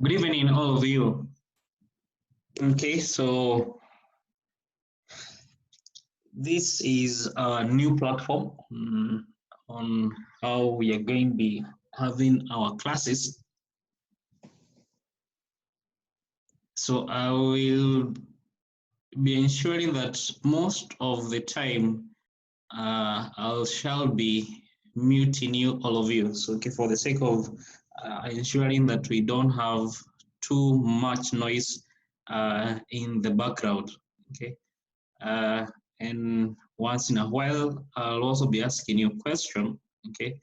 Good evening, all of you. Okay, so this is a new platform on how we are going to be having our classes. So I will be ensuring that most of the time I shall be muting you, all of you. So okay, for the sake of ensuring that we don't have too much noise in the background. Okay. And once in a while, I'll also be asking you a question, okay?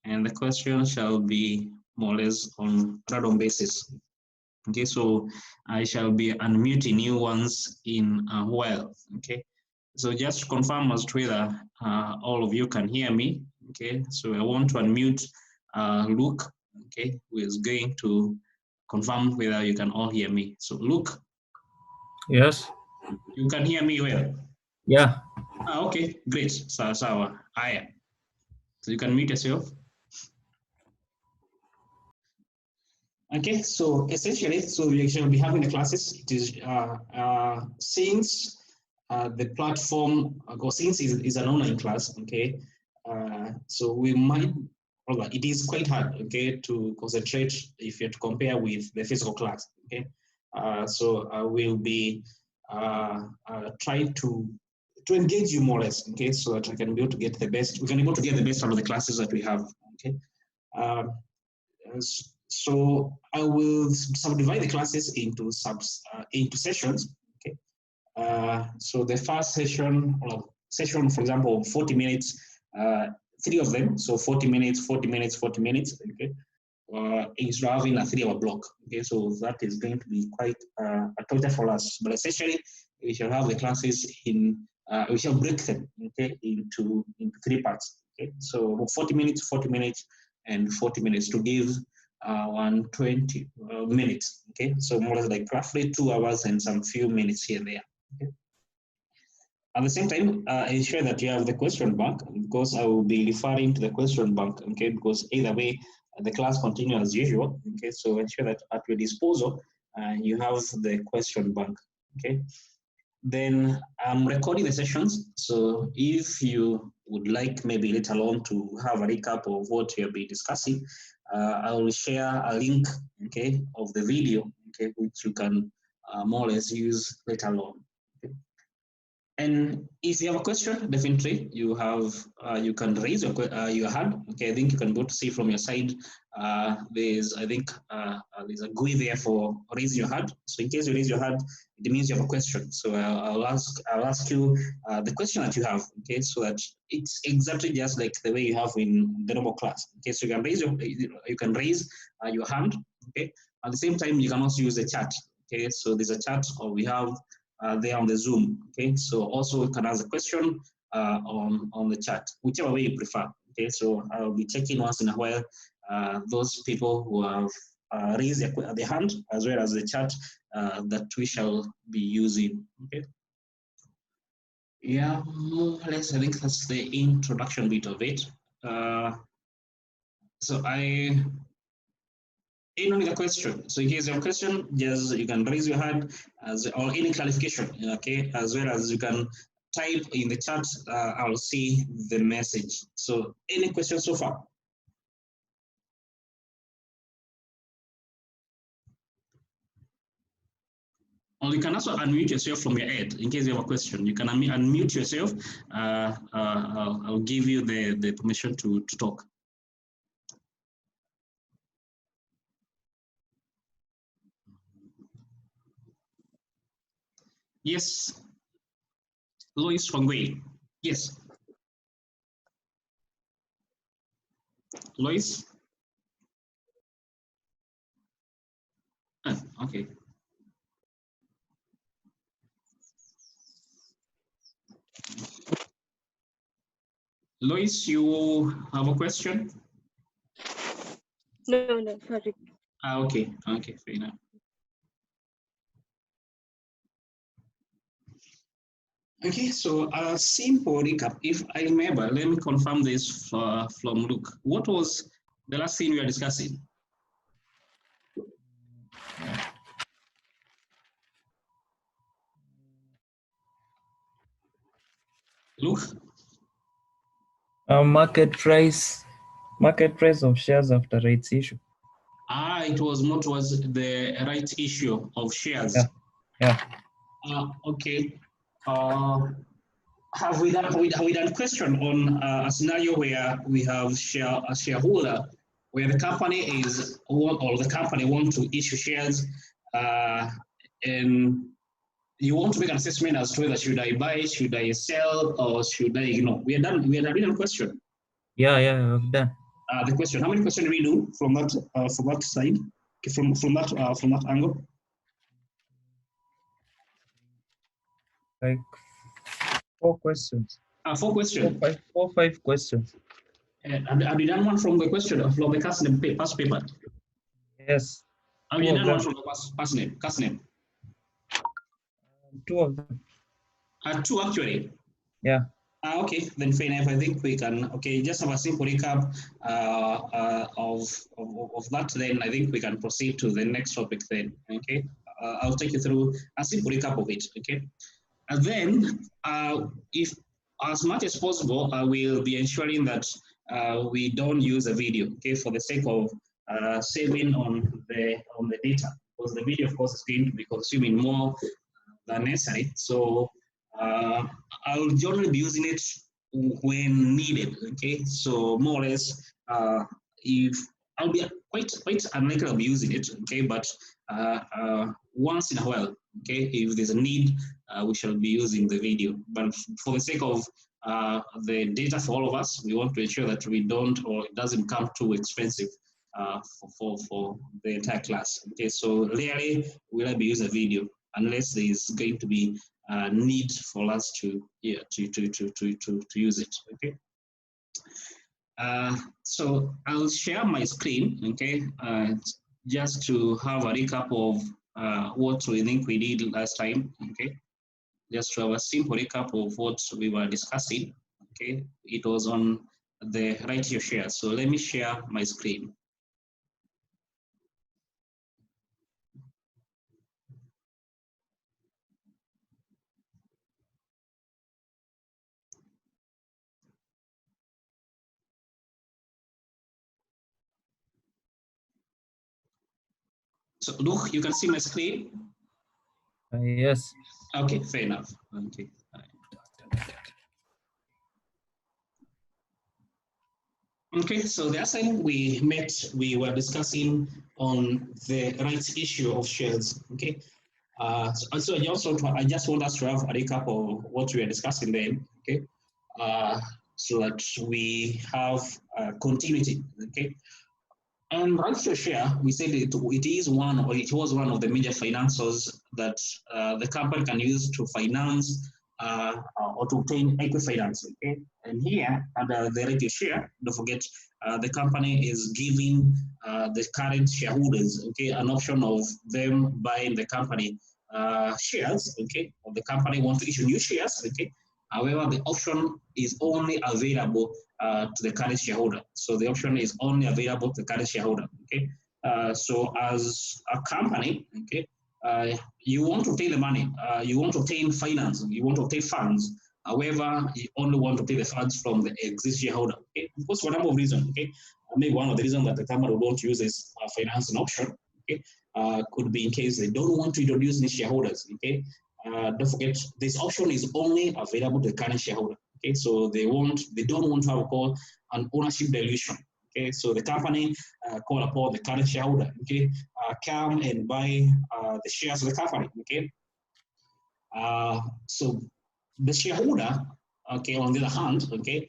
And the question shall be more or less on random basis. Okay, so I shall be unmuting you once in a while, okay? So just to confirm as to whether all of you can hear me, okay? So I want to unmute Luke, okay, who is going to confirm whether you can all hear me. So Luke. Yes. You can hear me well? Yeah. Okay, great. Sawa. Haya. So you can mute yourself. Okay, so essentially, so we shall be having the classes. It is since the platform, since is an online class, okay, so we might, it is quite hard, okay, to concentrate if you're to compare with the physical class, okay. So I will be trying to engage you more or less, okay, so that I can be able to get the best, we can be able to get the best out of the classes that we have, okay. So I will subdivide the classes into sessions. Okay. So the first session, for example, 40 minutes, 3 of them. So 40 minutes, 40 minutes, 40 minutes. Okay. Instead of having a 3-hour block. Okay. So that is going to be quite a torture for us. But essentially, we shall have the classes in. We shall break them. Okay, into 3 parts. Okay. So 40 minutes, 40 minutes, and 40 minutes to give 120 minutes. Okay, so more or less like roughly 2 hours and some few minutes here and there. Okay. At the same time, ensure that you have the question bank, because I will be referring to the question bank. Okay, because either way, the class continues as usual. Okay, so ensure that at your disposal, you have the question bank. Okay. Then I'm recording the sessions. So if you would like maybe later on to have a recap of what you'll be discussing, I will share a link, okay, of the video, okay, which you can more or less use later on. Okay. And if you have a question, definitely you have you can raise your hand. Okay, I think you can go to see from your side. There's there's a GUI there for raising your hand. So in case you raise your hand, it means you have a question. So I'll ask you the question that you have. Okay, so that it's exactly just like the way you have in the normal class. Okay, so you can raise your hand. Okay, at the same time you can also use the chat. Okay, so there's a chat, or we have there on the Zoom. Okay, so also you can ask a question on the chat, whichever way you prefer. Okay, so I'll be checking once in a while those people who have raised their hand, as well as the chat that we shall be using. Okay. Yeah, more or less, I think that's the introduction bit of it. So I in only the question. So in case you have a question, just you can raise your hand or any clarification, okay, as well as you can type in the chat. I'll see the message. So any questions so far? Or you can also unmute yourself from your end in case you have a question. You can unmute yourself. I'll give you the permission to talk. Yes, Lois Fangui. Yes. Lois? Okay. Lois, you have a question? No, sorry. Okay, fair enough. Okay, so a simple recap. If I remember, let me confirm this from Luke. What was the last thing we were discussing? Look, Market price of shares after rights issue. it was more towards the right issue of shares. Yeah. Okay. Have we done question on a scenario where we have a shareholder where the company is or the company want to issue shares, and you want to make an assessment as to whether should I buy, should I sell, or should I ignore. We are done. We are done with question. Yeah, I've done. The question. How many questions do we do from that side? Okay, from that angle? Like 4 questions. 4 questions. Four, 5 questions. Have you done one from the question from the past paper? Yes. Have you done one from the past name? 2 of them. 2 actually. Yeah. Okay, then fair enough. I think we can, just have a simple recap of that. Then I think we can proceed to the next topic then. Okay, I'll take you through a simple recap of it. Okay, and then if as much as possible, I will be ensuring that we don't use a video. Okay, for the sake of saving on the data, because the video, of course, is going to be consuming more than necessary. So I'll generally be using it when needed. Okay, so more or less, if I'll be quite unlikely I'll be using it. Okay, but once in a while, okay, if there's a need, we shall be using the video. But for the sake of the data for all of us, we want to ensure that we don't, or it doesn't become too expensive for the entire class. Okay, so rarely will I be using a video unless there is going to be need for us to use it. Okay. So I'll share my screen. Okay, just to have a recap of what we think we did last time. Okay, just to have a simple recap of what we were discussing. Okay, it was on the right here share. So let me share my screen. So look, you can see my screen. Yes. Okay, fair enough. Okay. Okay, so the last time we met, we were discussing on the rights issue of shares. Okay, so I just want us to have a recap of what we were discussing then. Okay, so that we have continuity. Okay, and rights to share, we said it was one of the major financiers that the company can use to finance or to obtain equity finance. Okay, and here under the right to share, don't forget the company is giving the current shareholders, okay, an option of them buying the company shares. Okay, or the company wants to issue new shares. Okay, however, the option is only available to the current shareholder. So the option is only available to the current shareholder. Okay. So as a company, okay, you want to obtain the money, you want to obtain finance, you want to obtain funds. However, you only want to obtain the funds from the existing shareholder. Okay. Of course, for a number of reasons. Okay. Maybe one of the reasons that the company would want to use this financing option. Okay. Could be in case they don't want to introduce new shareholders. Okay. Don't forget, this option is only available to the current shareholder. Okay, so they don't want to have call an ownership dilution. Okay, so the company call upon the current shareholder. Okay, come and buy the shares of the company. Okay, so the shareholder, okay, on the other hand, okay,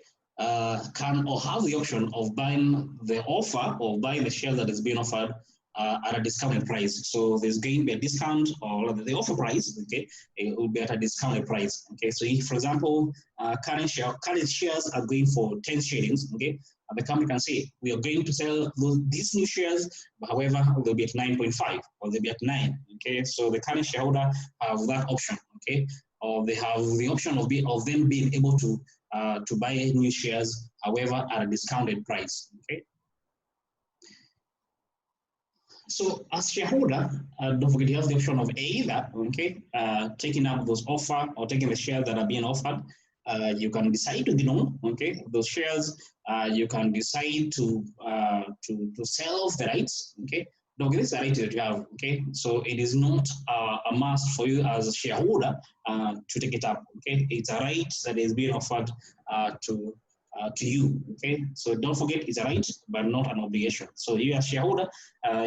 can or have the option of buying the offer or buying the share that is being offered at a discounted price. So there's going to be a discount, or the offer price, okay, it will be at a discounted price. Okay, so if, for example, current shares are going for 10 shillings, okay, the company can say we are going to sell these new shares, but however, they'll be at 9.5 or they'll be at 9. Okay, so the current shareholder have that option. Okay, or they have the option of them being able to buy new shares, however, at a discounted price. Okay. So as shareholder, don't forget you have the option of either, okay, taking up those offer or taking the shares that are being offered you can decide to be known, okay, those shares. You can decide to sell off the rights, okay. Now, this is the right that you have, okay. So it is not a must for you as a shareholder to take it up, okay. It's a right that is being offered to you, okay. So don't forget, it's a right, but not an obligation. So you as shareholder,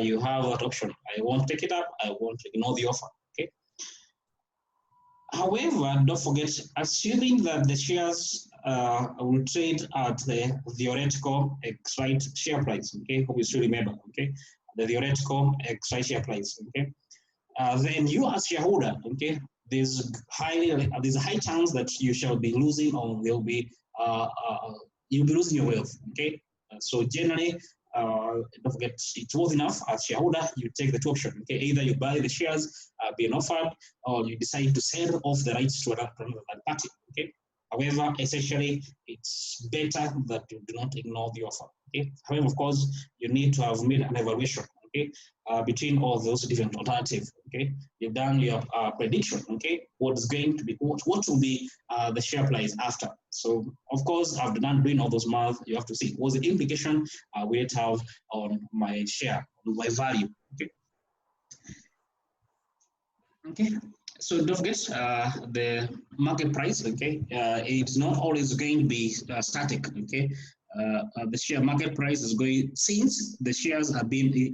you have that option. I want to take it up. I want to ignore the offer, okay. However, don't forget, assuming that the shares will trade at the theoretical X-right share price, okay, hope you still remember, okay, the theoretical X-right share price, okay, then you as shareholder, okay, there's a high chance that you shall be losing, or you'll be losing your wealth, okay. So generally, don't forget, it's worth enough as shareholder. You take the two options, okay. Either you buy the shares being offered, or you decide to sell off the rights to another party, okay. However, essentially, it's better that you do not ignore the offer, okay. However, of course, you need to have made an evaluation, okay, between all those different alternatives, okay. You've done your prediction, okay, what will be the share price after. So, of course, after doing all those math, you have to see what's the implication will it have on my share, on my value, okay. Okay, so don't forget the market price. Okay, it's not always going to be static. Okay, the share market price is going since the shares are being the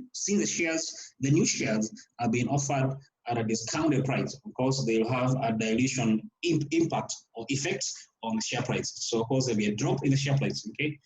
new shares are being offered at a discounted price. Of course, they'll have a dilution impact or effect on the share price. So of course there'll be a drop in the share price. Okay,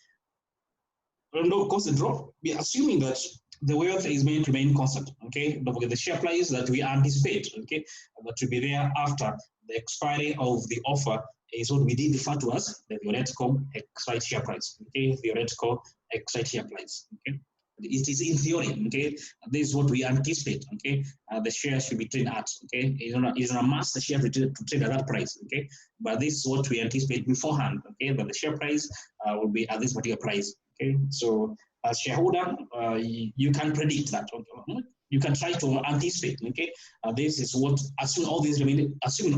no, of course, the drop, we are assuming that the wealth is going to remain constant, okay? Don't forget the share price that we anticipate, okay, that will be there after the expiry of the offer is what we did refer to as the theoretical exit share price, okay? Theoretical exit share price, okay? It is in theory, okay? This is what we anticipate, okay? The share should be traded at, okay? It's not a must the share to trade at that price, okay? But this is what we anticipate beforehand, okay? That the share price will be at this particular price, okay? So as shareholder, you can predict that, okay? You can try to anticipate, okay? This is what, assuming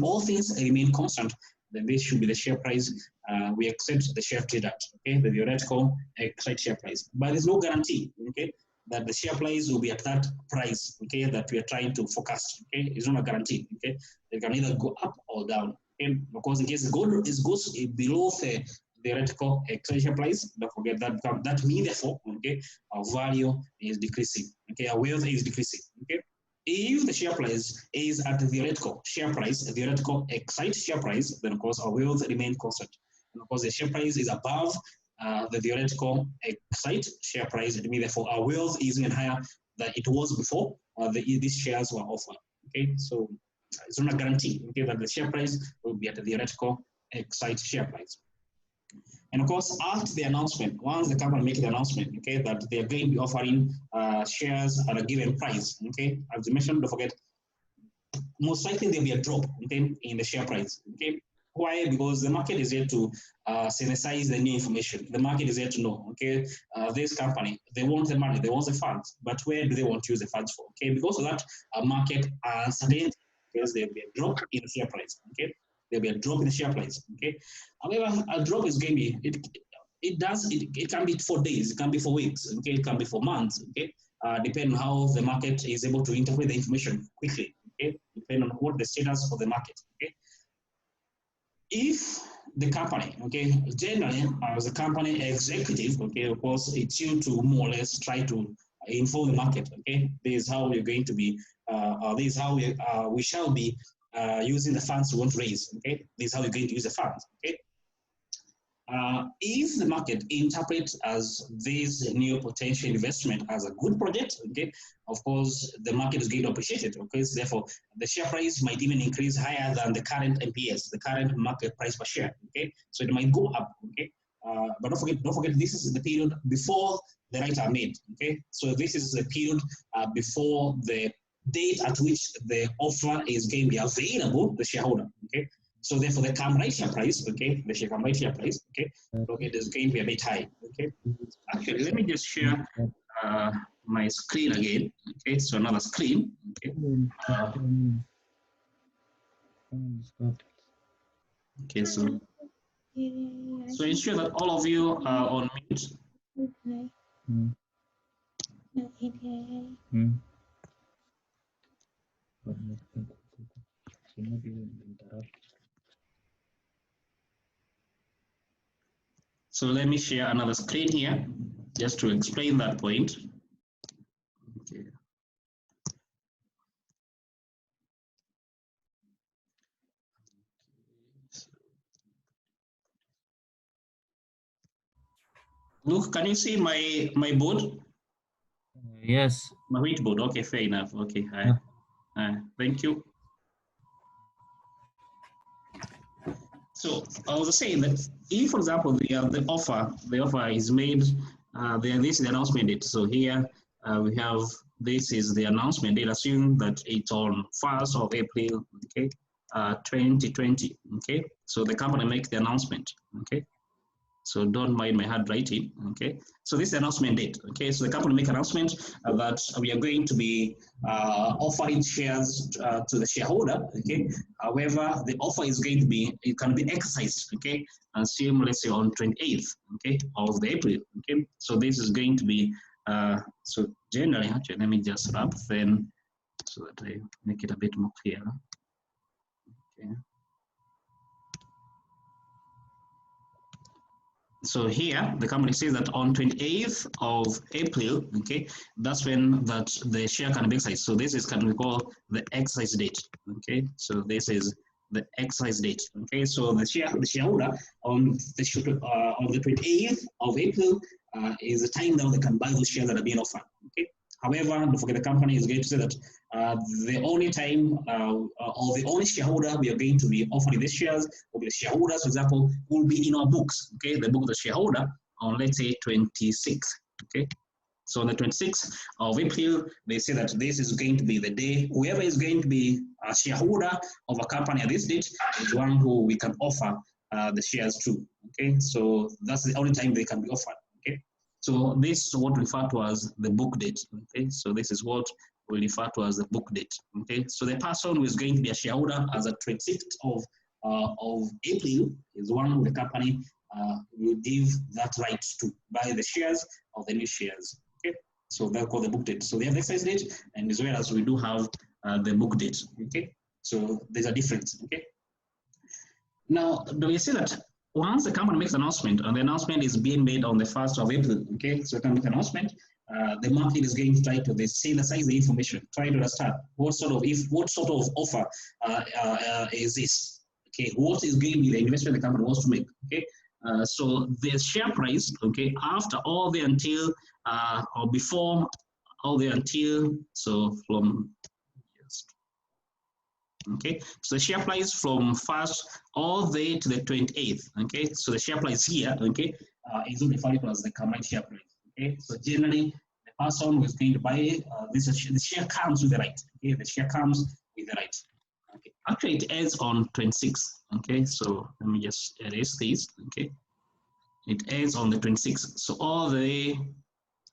all things remain constant, then this should be the share price we accept the share trade at, okay? The theoretical correct share price. But there's no guarantee, okay, that the share price will be at that price, okay, that we are trying to forecast, okay? It's not a guarantee, okay? It can either go up or down, okay? Because in case it goes below the theoretical share price, don't forget that means therefore, okay, our value is decreasing, okay? Our wealth is decreasing, okay? If the share price is at the theoretical share price, the theoretical excite share price, then of course our wealth remain constant. And of course the share price is above the theoretical excite share price, it means therefore our wealth is even higher than it was before these shares were offered. Okay, so it's not a guarantee, okay, that the share price will be at the theoretical excite share price. And of course, after the announcement, once the company makes the announcement, okay, that they're going to be offering shares at a given price, okay, as you mentioned, don't forget, most likely there'll be a drop, okay, in the share price, okay. Why? Because the market is here to synthesize the new information. The market is here to know, okay, this company, they want the money, they want the funds, but where do they want to use the funds for? Okay, because of that market uncertainty, because there'll be a drop in the share price, okay. There'll be a drop in the share price, okay. However, a drop is going to be, it can be for days, it can be for weeks, okay, it can be for months, okay, depending on how the market is able to interpret the information quickly, okay, depending on what the status of the market, okay. If the company, okay, generally as a company executive, okay, of course, it's you to more or less try to inform the market, okay. This is how we're going to be, this is how we shall be using the funds we want to raise, okay. This is how we're going to use the funds, okay. If the market interprets as this new potential investment as a good project, okay, of course, the market is going to appreciate it, okay, so therefore, the share price might even increase higher than the current MPS, the current market price per share, okay, so it might go up, okay, but don't forget, this is the period before the rights are made, okay, so this is the period before the date at which the offer is going to be available to the shareholder, okay. So therefore, the CAM right share price, okay, the CAM right share price, okay, so it is going to be a bit high, okay. Actually, let me just share my screen again, okay, so another screen, okay. Okay, so So ensure that all of you are on mute. Mm. Mm. So maybe we'll interrupt. So let me share another screen here just to explain that point. Okay. Look, can you see my board? Yes. My whiteboard. Okay, fair enough. Okay, thank you. So I was saying that if, for example, the offer is made, this is the announcement date. So here we have, this is the announcement date. Assume that it's on 1st of April, okay, 2020. Okay, so the company makes the announcement. Okay. So don't mind my handwriting, okay? So this is the announcement date, okay? So the company make announcement that we are going to be offering shares to the shareholder, okay? However, the offer is going to be, it can be exercised, okay? Assume, let's say on 28th, okay, of the April, okay? So this is going to be, so generally, actually, let me just wrap then so that I make it a bit more clear, okay? So here, the company says that on 28th of April, okay, that's when that the share can be exercised. So this is can we call the exercise date, okay? So this is the exercise date, okay? So the shareholder on the 28th of April is the time that they can buy those shares that are being offered, okay? However, don't forget the company is going to say that the only time or the only shareholder we are going to be offering these shares will be the shareholders, for example, will be in our books, okay? The book of the shareholder on, let's say, 26th, okay? So on the 26th of April, they say that this is going to be the day, whoever is going to be a shareholder of a company at this date is one who we can offer the shares to, okay? So that's the only time they can be offered, okay? So this is what we refer to as the book date, okay? So this is what we refer to as the book date, okay? So the person who is going to be a shareholder as a 26th of April is one who the company will give that right to buy the shares of the new shares, okay? So they're called the book date. So we have the exercise date, and as well as we do have the book date, okay? So there's a difference, okay? Now, do we see that once the company makes an announcement, and the announcement is being made on the 1st of April, okay? So the company makes an announcement, the market is going to try to synthesize the information, try to understand what sort of offer is this, okay? What is going to be the investment the company wants to make, okay? So the share price, okay, after all the until or before all the until, so from okay, so the share price from 1st all the way to the 28th, okay, so the share price here, okay, is referred to as the combined share price, okay, so generally the person who is going to buy the share comes with the right, okay, the share comes with the right, okay, actually it ends on 26th, okay, so let me just erase this, okay, it ends on the 26th, so all the way.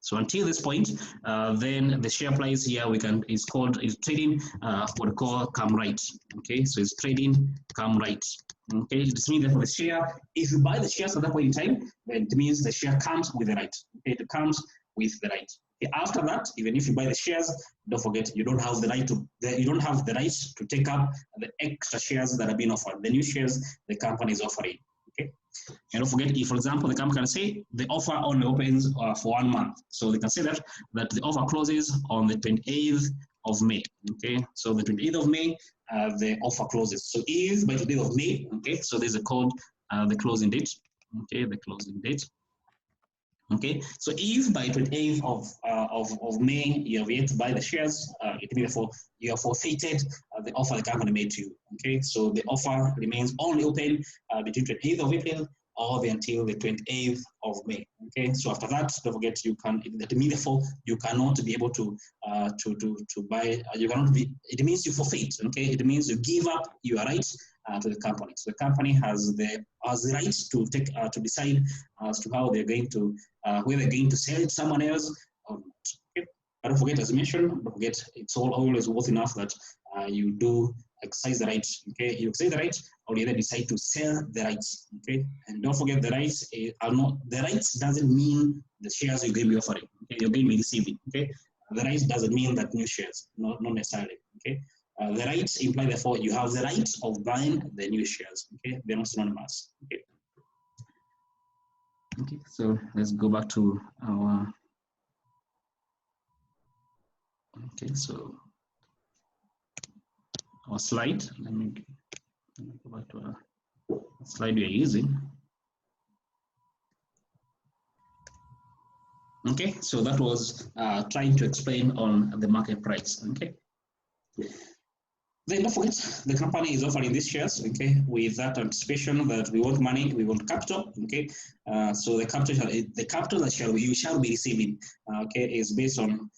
So until this point, then the share price here is trading what we call come right. Okay, so it's trading come right. Okay, this means that for the share, if you buy the shares at that point in time, then it means the share comes with the right. Okay, it comes with the right. Okay, after that, even if you buy the shares, don't forget you don't have the right to take up the extra shares that are being offered. The new shares the company is offering. Okay. And don't forget, if, for example, the company can say the offer only opens for 1 month. So they can say that the offer closes on the 28th of May. Okay, so the 28th of May, the offer closes. So if by the 28th of May, okay, so there's a code, the closing date. Okay, the closing date. Okay, so if by 28th of May you have yet to buy the shares, it means you have forfeited the offer the company made to you. Okay, so the offer remains only open between 28th of April or until the 28th of May. Okay, so after that, don't forget that means therefore you cannot be able to buy. You cannot be. It means you forfeit. Okay, it means you give up your rights to the company. So the company has the right to decide as to how they're going to whether they're going to sell it to someone else or not. Okay? But don't forget, as I mentioned, don't forget it's always worth enough that you do exercise the right. Okay, you exercise the right or you either decide to sell the rights. Okay, and don't forget the rights are not the rights doesn't mean the shares you're going to be offering. Okay, you're going to be receiving. Okay, the rights doesn't mean that new shares, not necessarily. Okay, the rights imply therefore you have the right of buying the new shares. Okay, they're not synonymous. Okay. Okay, so let's go back to our. Okay, so our slide. Let me go back to our slide we are using. Okay, so that was trying to explain on the market price. Okay. Then don't forget, the company is offering these shares, okay, with that anticipation that we want money, we want capital, okay. So the capital that you shall be receiving, okay, is based on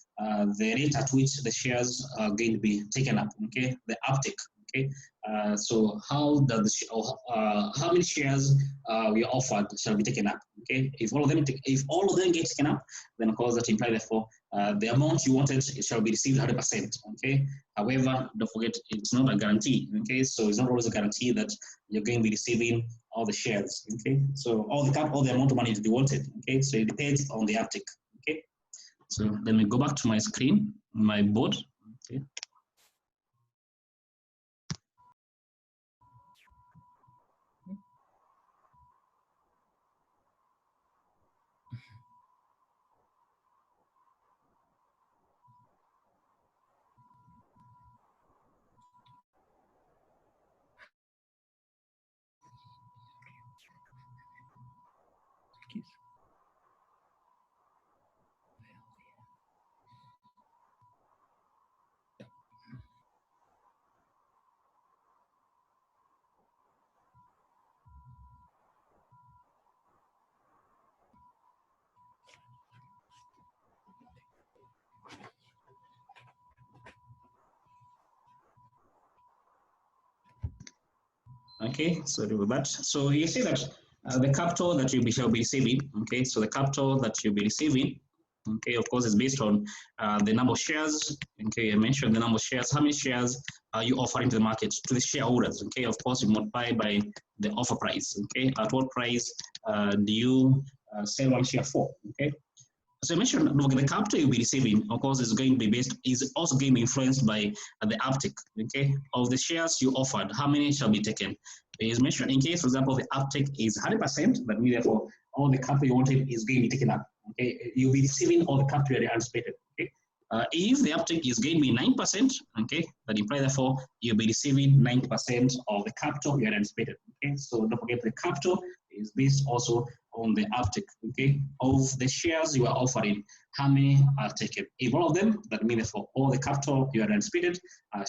the rate at which the shares are going to be taken up, okay, the uptake, okay. So how many shares we are offered shall be taken up, okay. If all of them get taken up, then of course that implies therefore the amount you wanted it shall be received 100%, okay. However, don't forget it's not a guarantee, okay. So it's not always a guarantee that you're going to be receiving all the shares, okay. So all the amount of money that you wanted, okay. So it depends on the uptake, okay. So let me go back to my screen, my board, okay. Okay, sorry about that. So you see that the capital that you shall be receiving, okay, so the capital that you'll be receiving, okay, of course, is based on the number of shares, okay, I mentioned the number of shares, how many shares are you offering to the market, to the shareholders, okay, of course, you multiply by the offer price, okay, at what price do you sell one share for, okay. So I mentioned the capital you'll be receiving, of course, is also going to be influenced by the uptake, okay, of the shares you offered. How many shall be taken? It is mentioned in case, for example, the uptake is 100%, that means therefore all the capital you wanted is going to be taken up. Okay, you'll be receiving all the capital you anticipated. Okay, if the uptake is going to be 9%, okay, that implies therefore you'll be receiving 90% of the capital you had anticipated. Okay, so don't forget the capital is based also on the uptake, okay, of the shares you are offering. How many are taken? If all of them, that means for all the capital you had anticipated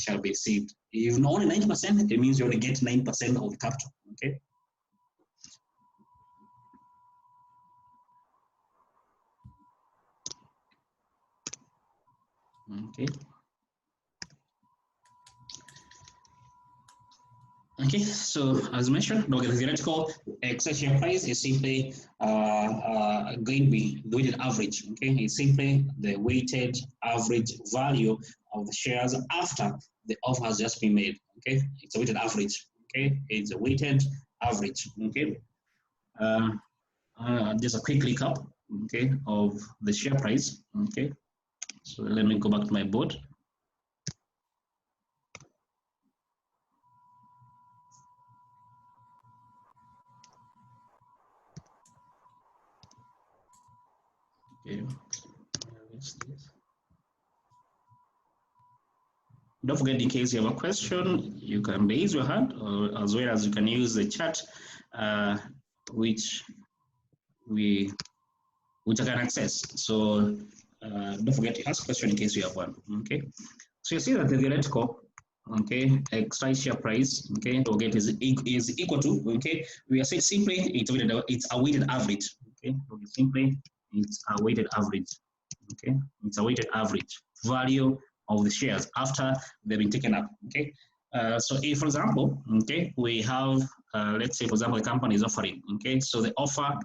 shall be received. If only 90%, it means you only get 9% of the capital, okay. Okay. Okay, so as mentioned, the theoretical excess share price is simply going to be the weighted average. Okay, it's simply the weighted average value of the shares after the offer has just been made. Okay, it's a weighted average. Okay, it's a weighted average. Okay, just a quick recap. Okay, of the share price. Okay, so let me go back to my board. Okay. Don't forget, in case you have a question, you can raise your hand, or as well as you can use the chat, which I can access. So don't forget to ask a question in case you have one. Okay. So you see that the theoretical, okay, extra share price, okay, to get is equal to, okay, we are saying simply it's a weighted average. Okay, simply it's a weighted average. Okay, it's a weighted average value of the shares after they've been taken up. Okay, so if, for example, okay, we have, let's say, for example, the company is offering, okay, so the offer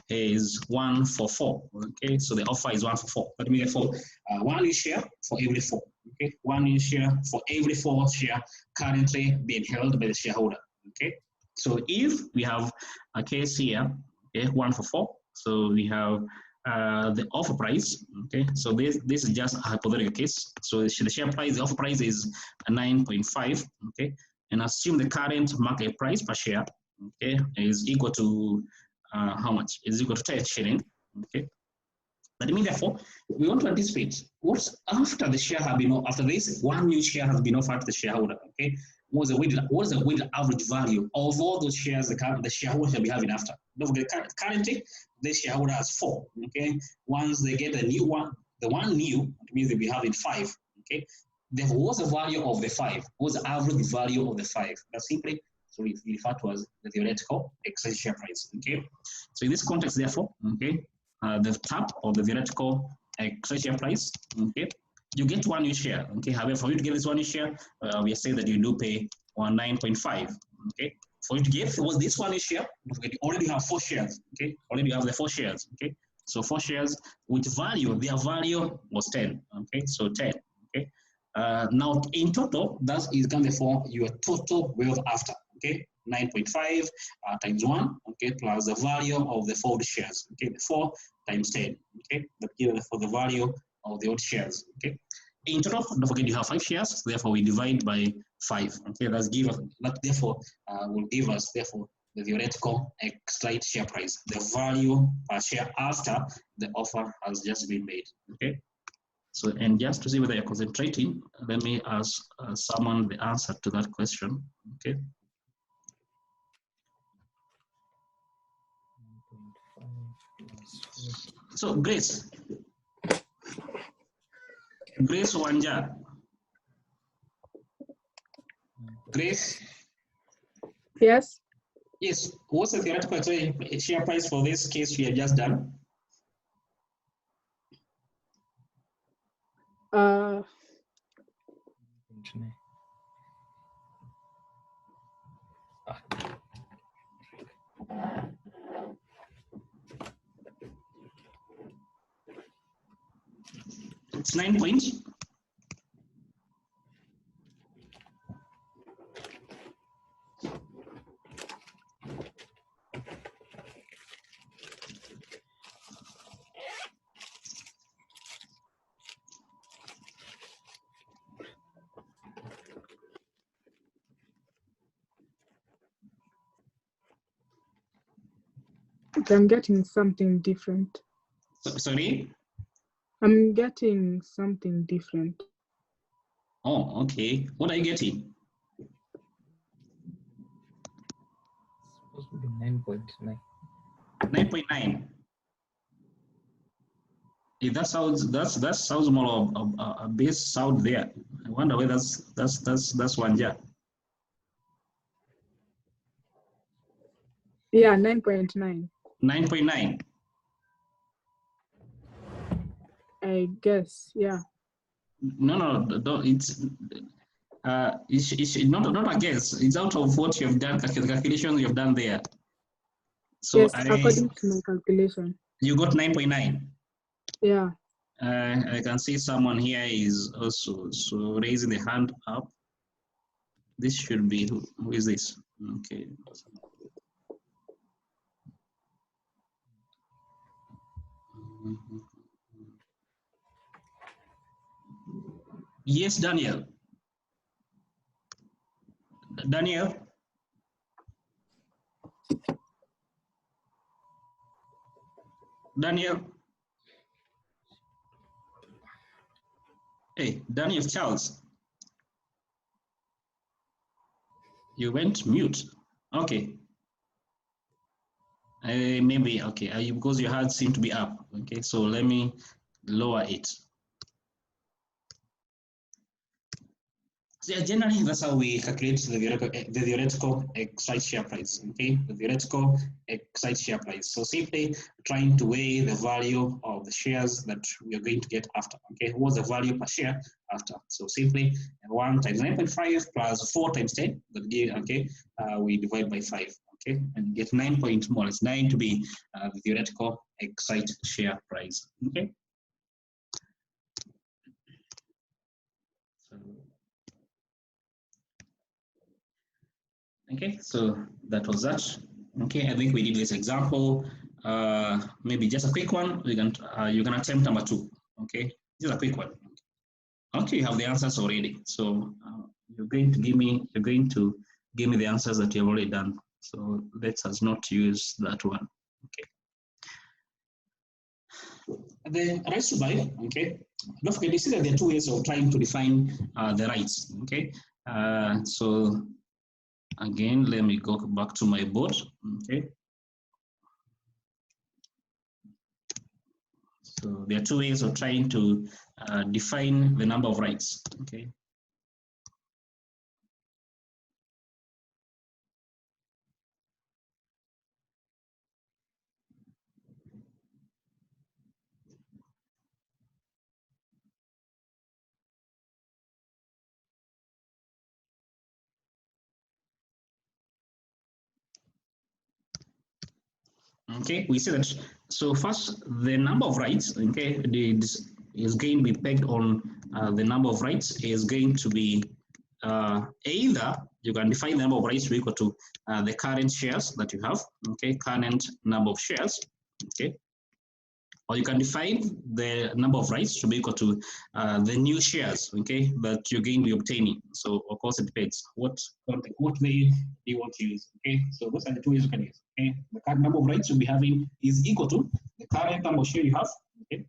is 1 for 4. Okay, so the offer is 1 for 4. That means therefore 1 new share for every 4. Okay, 1 new share for every 4 share currently being held by the shareholder. Okay, so if we have a case here, okay, 1 for 4, so we have the offer price. Okay, so this is just a hypothetical case. So the share price, the offer price is 9.5. Okay, and assume the current market price per share, okay, is equal to how much? Is equal to 10 shilling. Okay, that means therefore we want to anticipate what's after the share have been after this one new share has been offered to the shareholder. Okay, what is the weighted average value of all those shares the shareholder shall be having after? Don't forget currently the shareholder has 4. Okay, once they get a new one, the one new, it means they'll be having 5. Okay, therefore what's the value of the 5? What's the average value of the 5? That's simply so we refer to as the theoretical excess share price. Okay, so in this context, therefore, okay, the top of the theoretical share price, okay, you get one new share. Okay, however, for you to get this one new share, we are saying that you do pay 9.5. Okay, for you to get this one new share, you already have 4 shares. Okay, already have the 4 shares. Okay, so 4 shares with value, their value was 10. Okay, so 10. Okay, now in total, that is going to form your total wealth after. Okay, 9.5 times 1, okay, plus the value of the 4 shares. Okay, the 4 times 10, okay, that gives for the value of the old shares. Okay, in total, don't forget you have 5 shares, therefore we divide by 5. Okay, that therefore will give us therefore the theoretical exit share price, the value per share after the offer has just been made. Okay, so and just to see whether you're concentrating, let me ask someone the answer to that question. Okay. So Grace Wanja. Grace? Yes. Yes. What's the theoretical share price for this case we have just done? It's 9 points. I'm getting something different. Sorry? I'm getting something different. Oh, okay. What are you getting? Supposed to be 9.9. 9.9. If that sounds more of a base sound there. I wonder whether that's one, yeah. Yeah, 9.9. 9.9. I guess, yeah. No, it's not a guess. It's out of what you have done, the calculations you have done there. So yes, according to my calculation. You got 9.9. Yeah. I can see someone here is also so raising the hand up. This should be who is this? Okay. Yes, Daniel. Daniel. Daniel. Hey, Daniel Charles. You went mute. Okay. Maybe, okay, because your hand seemed to be up. Okay, so let me lower it. So yeah, generally, that's how we calculate the theoretical exit share price. Okay, the theoretical exit share price. So simply trying to weigh the value of the shares that we are going to get after. Okay, what's the value per share after? So simply 1 times 9.5 plus 4 times 10. That give, okay, we divide by 5. Okay, and get 9 point more. It's 9 to be the theoretical exit share price. Okay. So Okay, so that was that. Okay, I think we did this example. Maybe just a quick one. You can attempt number 2. Okay, just a quick one. Okay, you have the answers already. So you're going to give me the answers that you've already done. So let us not use that one. Okay. The rights to buy. Okay. Don't forget, you see that there are 2 ways of trying to define the rights. Okay. So again, let me go back to my board. Okay. So there are 2 ways of trying to define the number of rights. Okay. Okay, we see that. So first, the number of rights, okay, is going to be pegged on the number of rights is going to be either you can define the number of rights to be equal to the current shares that you have, okay, current number of shares, okay, or you can define the number of rights to be equal to the new shares, okay, that you're going to be obtaining. So of course it depends what way do you want to use, okay. So those are the 2 ways you can use. Okay, the current number of rights you'll be having is equal to the current number of shares you have, okay.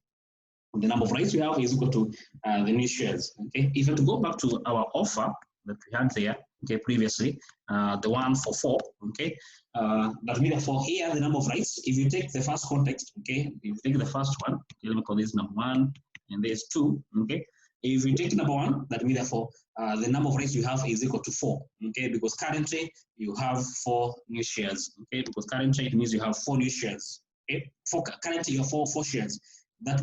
The number of rights you have is equal to the new shares, okay. If you have to go back to our offer that we had there, okay, previously, the one for 4, okay, that means for here the number of rights. If you take the first context, okay, if you take the first one, okay, let me call this number 1, and there's 2, okay. If you take number 1, that means therefore the number of rights you have is equal to 4, okay, because currently you have 4 new shares, okay, because currently it means you have 4 new shares, okay. Currently you have 4 shares. That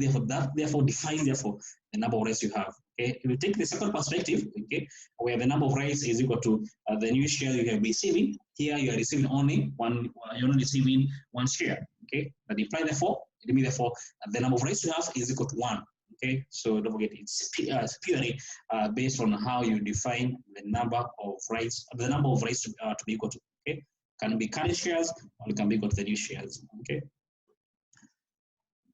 therefore defines the number of rights you have. Okay, if you take the second perspective, okay, where the number of rights is equal to the new share you have receiving. Here you are receiving only one. You're only receiving 1 share. Okay, that implies therefore it means therefore the number of rights you have is equal to 1. Okay, so don't forget it's purely based on how you define the number of rights. The number of rights to be equal to. Okay, can be current shares or it can be equal to the new shares. Okay.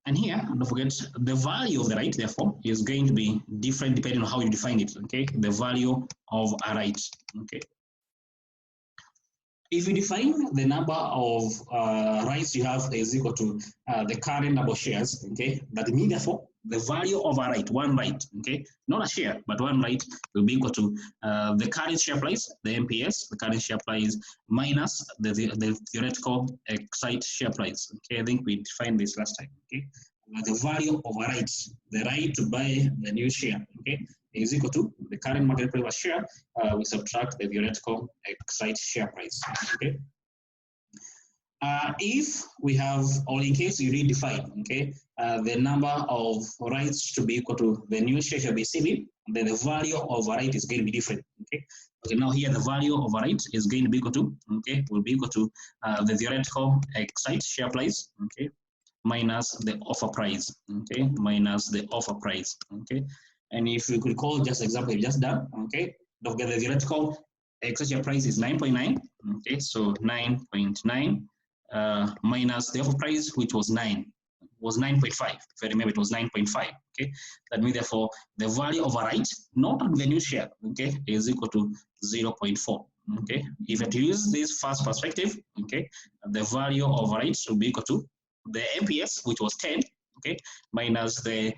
And here, don't forget, the value of the right, therefore, is going to be different depending on how you define it, okay? The value of a right, okay? If you define the number of rights you have is equal to the current number of shares, okay? That means, therefore, the value of a right, 1 right, okay? Not a share, but 1 right will be equal to the current share price, the MPS, the current share price, minus the theoretical excite share price, okay? I think we defined this last time, okay? The value of a right, the right to buy the new share, okay, is equal to the current market price per share. We subtract the theoretical excite share price, okay. If we have, or in case you redefine, okay, the number of rights to be equal to the new share shall be CB, then the value of a right is going to be different, okay. Okay, now here the value of a right is going to be equal to, okay, will be equal to the theoretical excite share price, okay, minus the offer price, okay, minus the offer price, okay. And if you could call just example you just done, okay, don't forget the theoretical exchange price is 9.9, okay, so 9.9 minus the offer price, which was 9.5. If I remember, it was 9.5. Okay, that means therefore the value of a right, not the new share, okay, is equal to 0.4. Okay, if you use this first perspective, okay, the value of a right will be equal to the MPS, which was 10, okay, minus the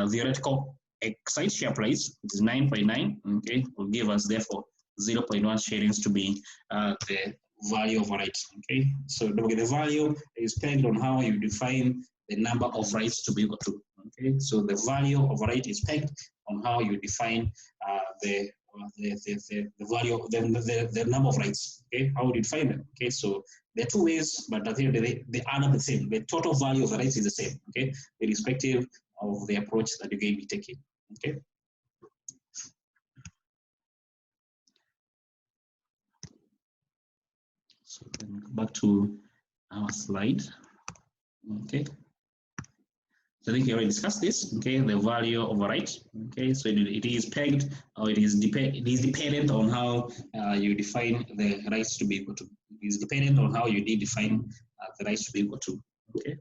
theoretical excite share price, which is 9.9, okay, will give us therefore 0.1 shillings to be the value of a right, okay. So the value is pegged on how you define the number of rights to be equal to, okay. So the value of a right is pegged on how you define the value, the number of rights, okay, how would you define them, okay. So there are 2 ways, but I think they are not the same. The total value of the rights is the same, okay, irrespective of the approach that you're going to be taking, okay. So back to our slide, okay. So I think we already discussed this, okay, the value of a right, okay, so it is pegged, or it is dependent on how you define the rights to be equal to. It is dependent on how you define the rights to be equal to, okay.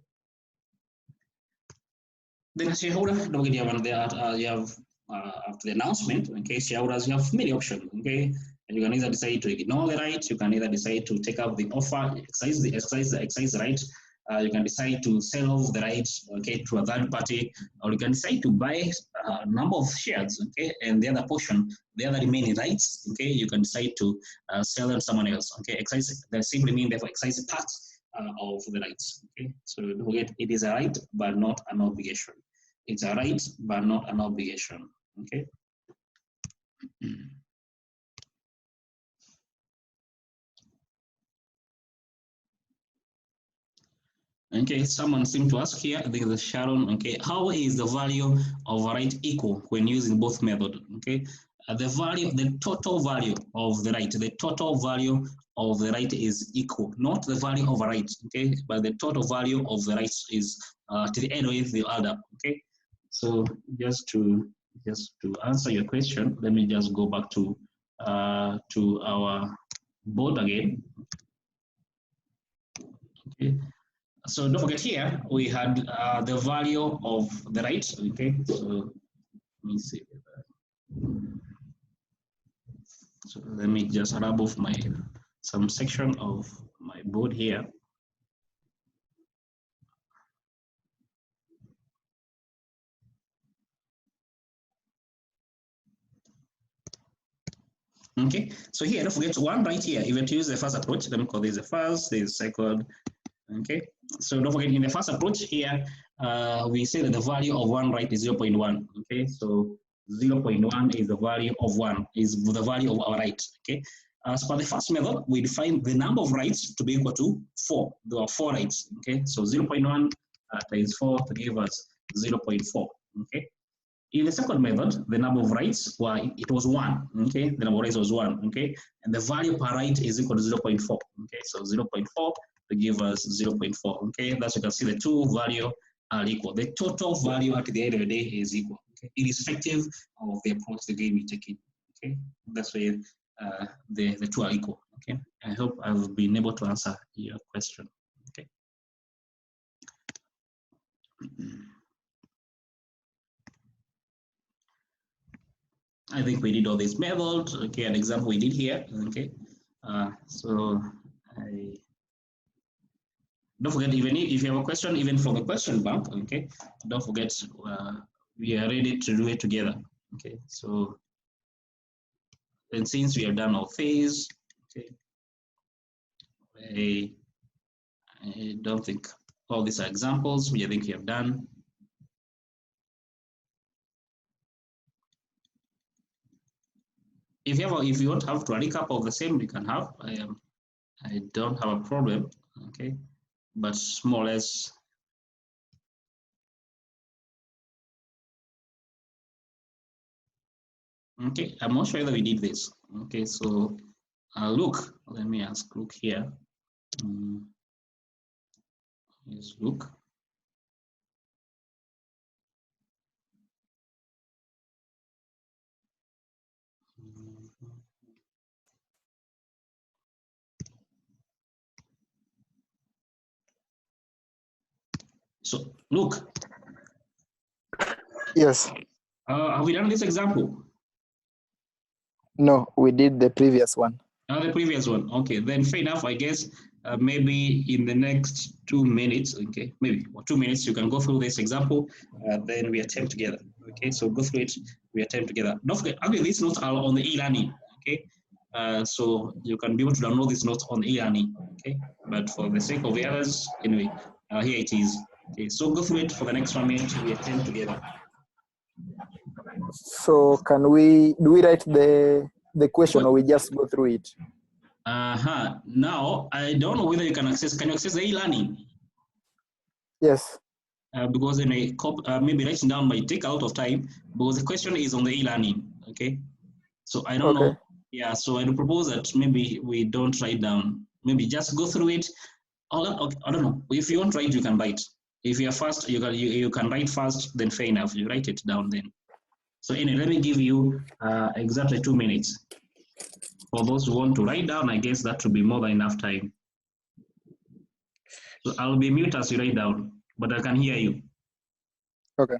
Then as shareholder, don't get you have after the announcement, okay, shareholders, you have many options, okay. And you can either decide to ignore the right, you can either decide to take up the offer, exercise the right. You can decide to sell off the rights, okay, to a third party, or you can decide to buy a number of shares, okay, and the other portion, the other remaining rights, okay, you can decide to sell them to someone else, okay. Exercise, that simply means therefore exercise part of the rights, okay. So don't forget, it is a right but not an obligation. It's a right but not an obligation, okay. Okay, someone seemed to ask here, I think it's Sharon, okay, how is the value of a right equal when using both methods, okay? The value, the total value of the right, is equal, not the value of a right, okay? But the total value of the right is to the end of the order, okay? So just to answer your question, let me just go back to our board again, okay? So don't forget here, we had the value of the right, okay? So let me see. So let me just rub off some section of my board here. Okay, so here, don't forget one right here. If you use the first approach, let me call this the first, this second. Okay, so don't forget in the first approach here, we say that the value of one right is 0.1. Okay, so 0.1 is the value of one, is the value of our right. Okay, as per the first method, we define the number of rights to be equal to 4. There are 4 rights. Okay, so 0.1 times 4 to give us 0.4. Okay. In the second method, the number of rights, it was 1, okay? The number of rights was 1, okay? And the value per right is equal to 0.4, okay? So 0.4 to give us 0.4, okay? Thus you can see the two values are equal. The total value at the end of the day is equal, okay? Irrespective of the approach the game you're taking, okay? That's why the two are equal, okay? I hope I've been able to answer your question, okay? I think we did all these methods. Okay, an example we did here. Okay, so don't forget, even if you have a question, even from the question bank, okay, don't forget we are ready to do it together. Okay, so and since we have done our phase, okay, I don't think all these are examples. I think we have done. If you want to have to a recap of the same, you can have. I don't have a problem. Okay, but more or less. Okay, I'm not sure that we did this. Okay, so look, let me ask Luke here. Yes, Luke. So, Luke. Yes. Have we done this example? No, we did the previous one. The previous one. Okay, then fair enough. I guess maybe in the next 2 minutes, okay, maybe 2 minutes, you can go through this example. Then we attempt together. Okay, so go through it. We attempt together. Don't forget, actually, these notes are on the e-learning. Okay, so you can be able to download these notes on e-learning. Okay, but for the sake of the others, anyway, here it is. Okay, so go through it for the next 1 minute. We attempt together. So do we write the question or we just go through it? Now I don't know whether you can access the e-learning? Yes. Because in maybe writing down might take a lot of time because the question is on the e-learning. Okay, so I don't know. Yeah, so I would propose that maybe we don't write down. Maybe just go through it. I don't know. If you want to write, you can write. If you're fast, you can write fast, then fair enough. You write it down then. So anyway, let me give you exactly 2 minutes. For those who want to write down, I guess that should be more than enough time. So I'll be mute as you write down, but I can hear you. Okay.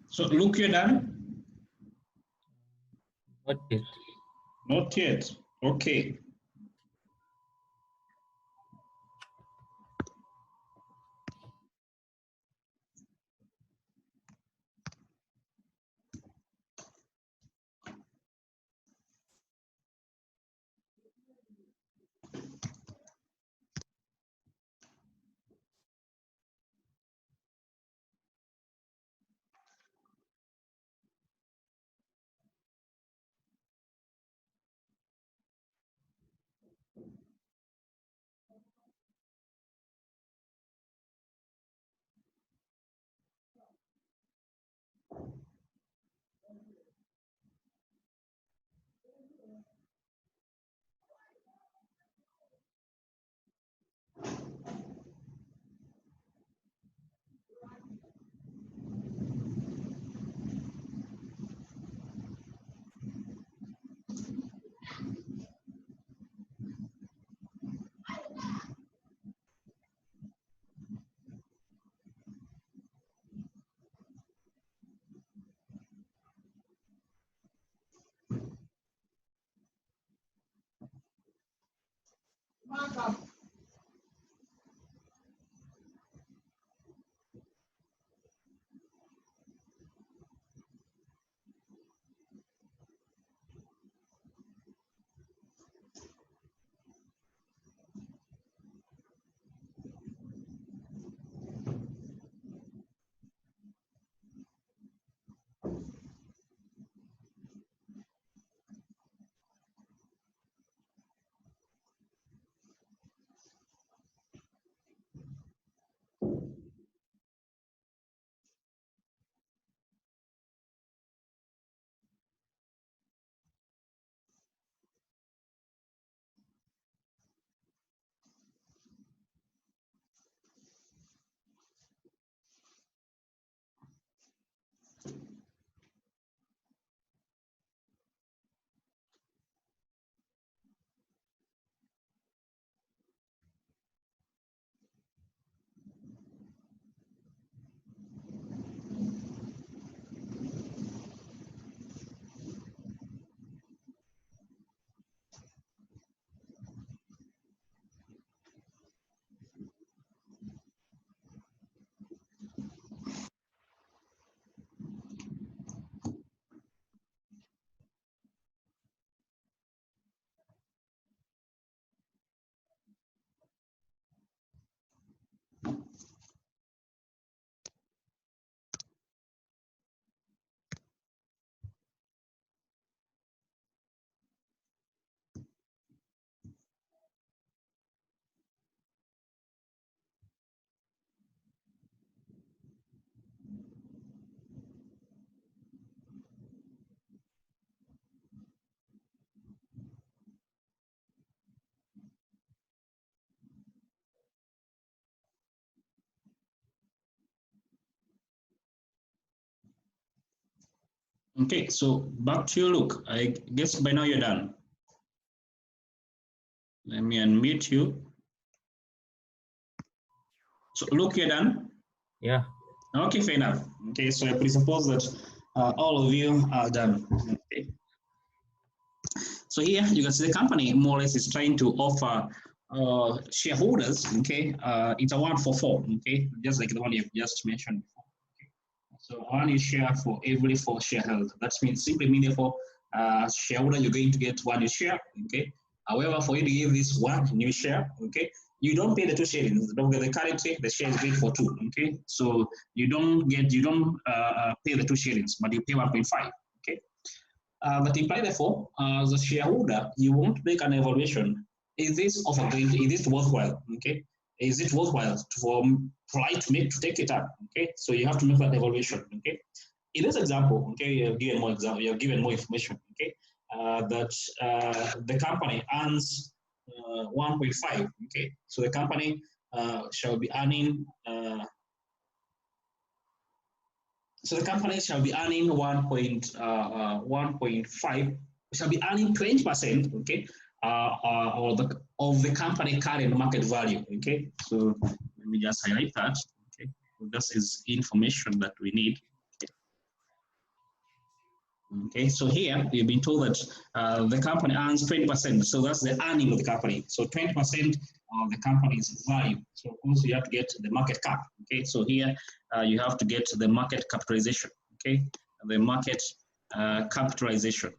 So look, you're done? Not yet. Not yet. Okay. Okay, so back to you, Luke. I guess by now you're done. Let me unmute you. So Luke, you're done? Yeah. Okay, fair enough. Okay, so I presuppose that all of you are done. Okay. So here you can see the company more or less is trying to offer shareholders, okay, it's a 1-for-4, okay, just like the one you've just mentioned before. Okay. So one is share for every 4 shareholders. That means simply mean therefore shareholder you're going to get 1 new share, okay. However, for you to give this 1 new share, okay, you don't pay the 2 shillings. Don't get the currency, the share is paid for 2, okay. So you don't pay the 2 shillings, but you pay 1.5, okay. But imply therefore, as a shareholder, you won't make an evaluation. Is this offer going? Is this worthwhile? Okay. Is it worthwhile for I to take it up? Okay. So you have to make that evaluation. Okay. In this example, okay, you have given more example. You have given more information. Okay. That the company earns 1.5. Okay. So the company shall be earning. So the company shall be earning 1.5, shall be earning 20%, okay, of the company current market value, okay. So let me just highlight that, okay. This is information that we need. Okay, so here you've been told that the company earns 20%, so that's the earning of the company. So 20% of the company's value. So of course you have to get the market cap. Okay, so here you have to get the market capitalization. Okay, the market capitalization.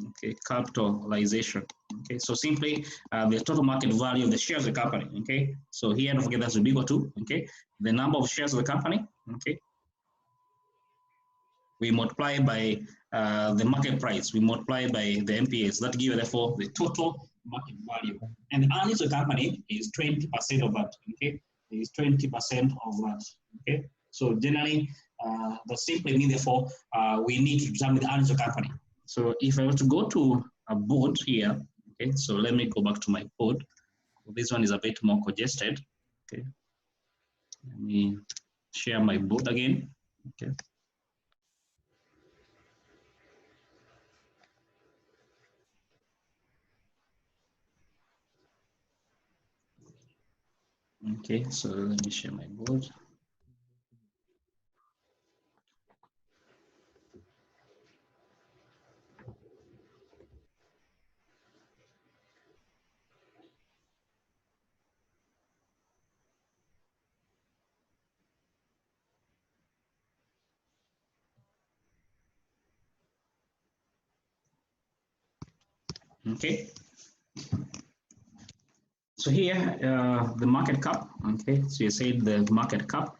Okay, capitalization. Okay, so simply the total market value of the shares of the company. Okay, so here don't forget that's equal to, okay, the number of shares of the company. Okay, we multiply by the market price, we multiply by the MPS, that gives therefore the total market value. And the earnings of the company is 20% of that, okay? Is 20% of that, okay? So generally, that simply means therefore, we need to determine the earnings of the company. So if I were to go to a board here, okay, so let me go back to my board. This one is a bit more congested, okay? Let me share my board again, okay? Okay, so let me share my board. Okay. So here, the market cap, okay, so you said the market cap,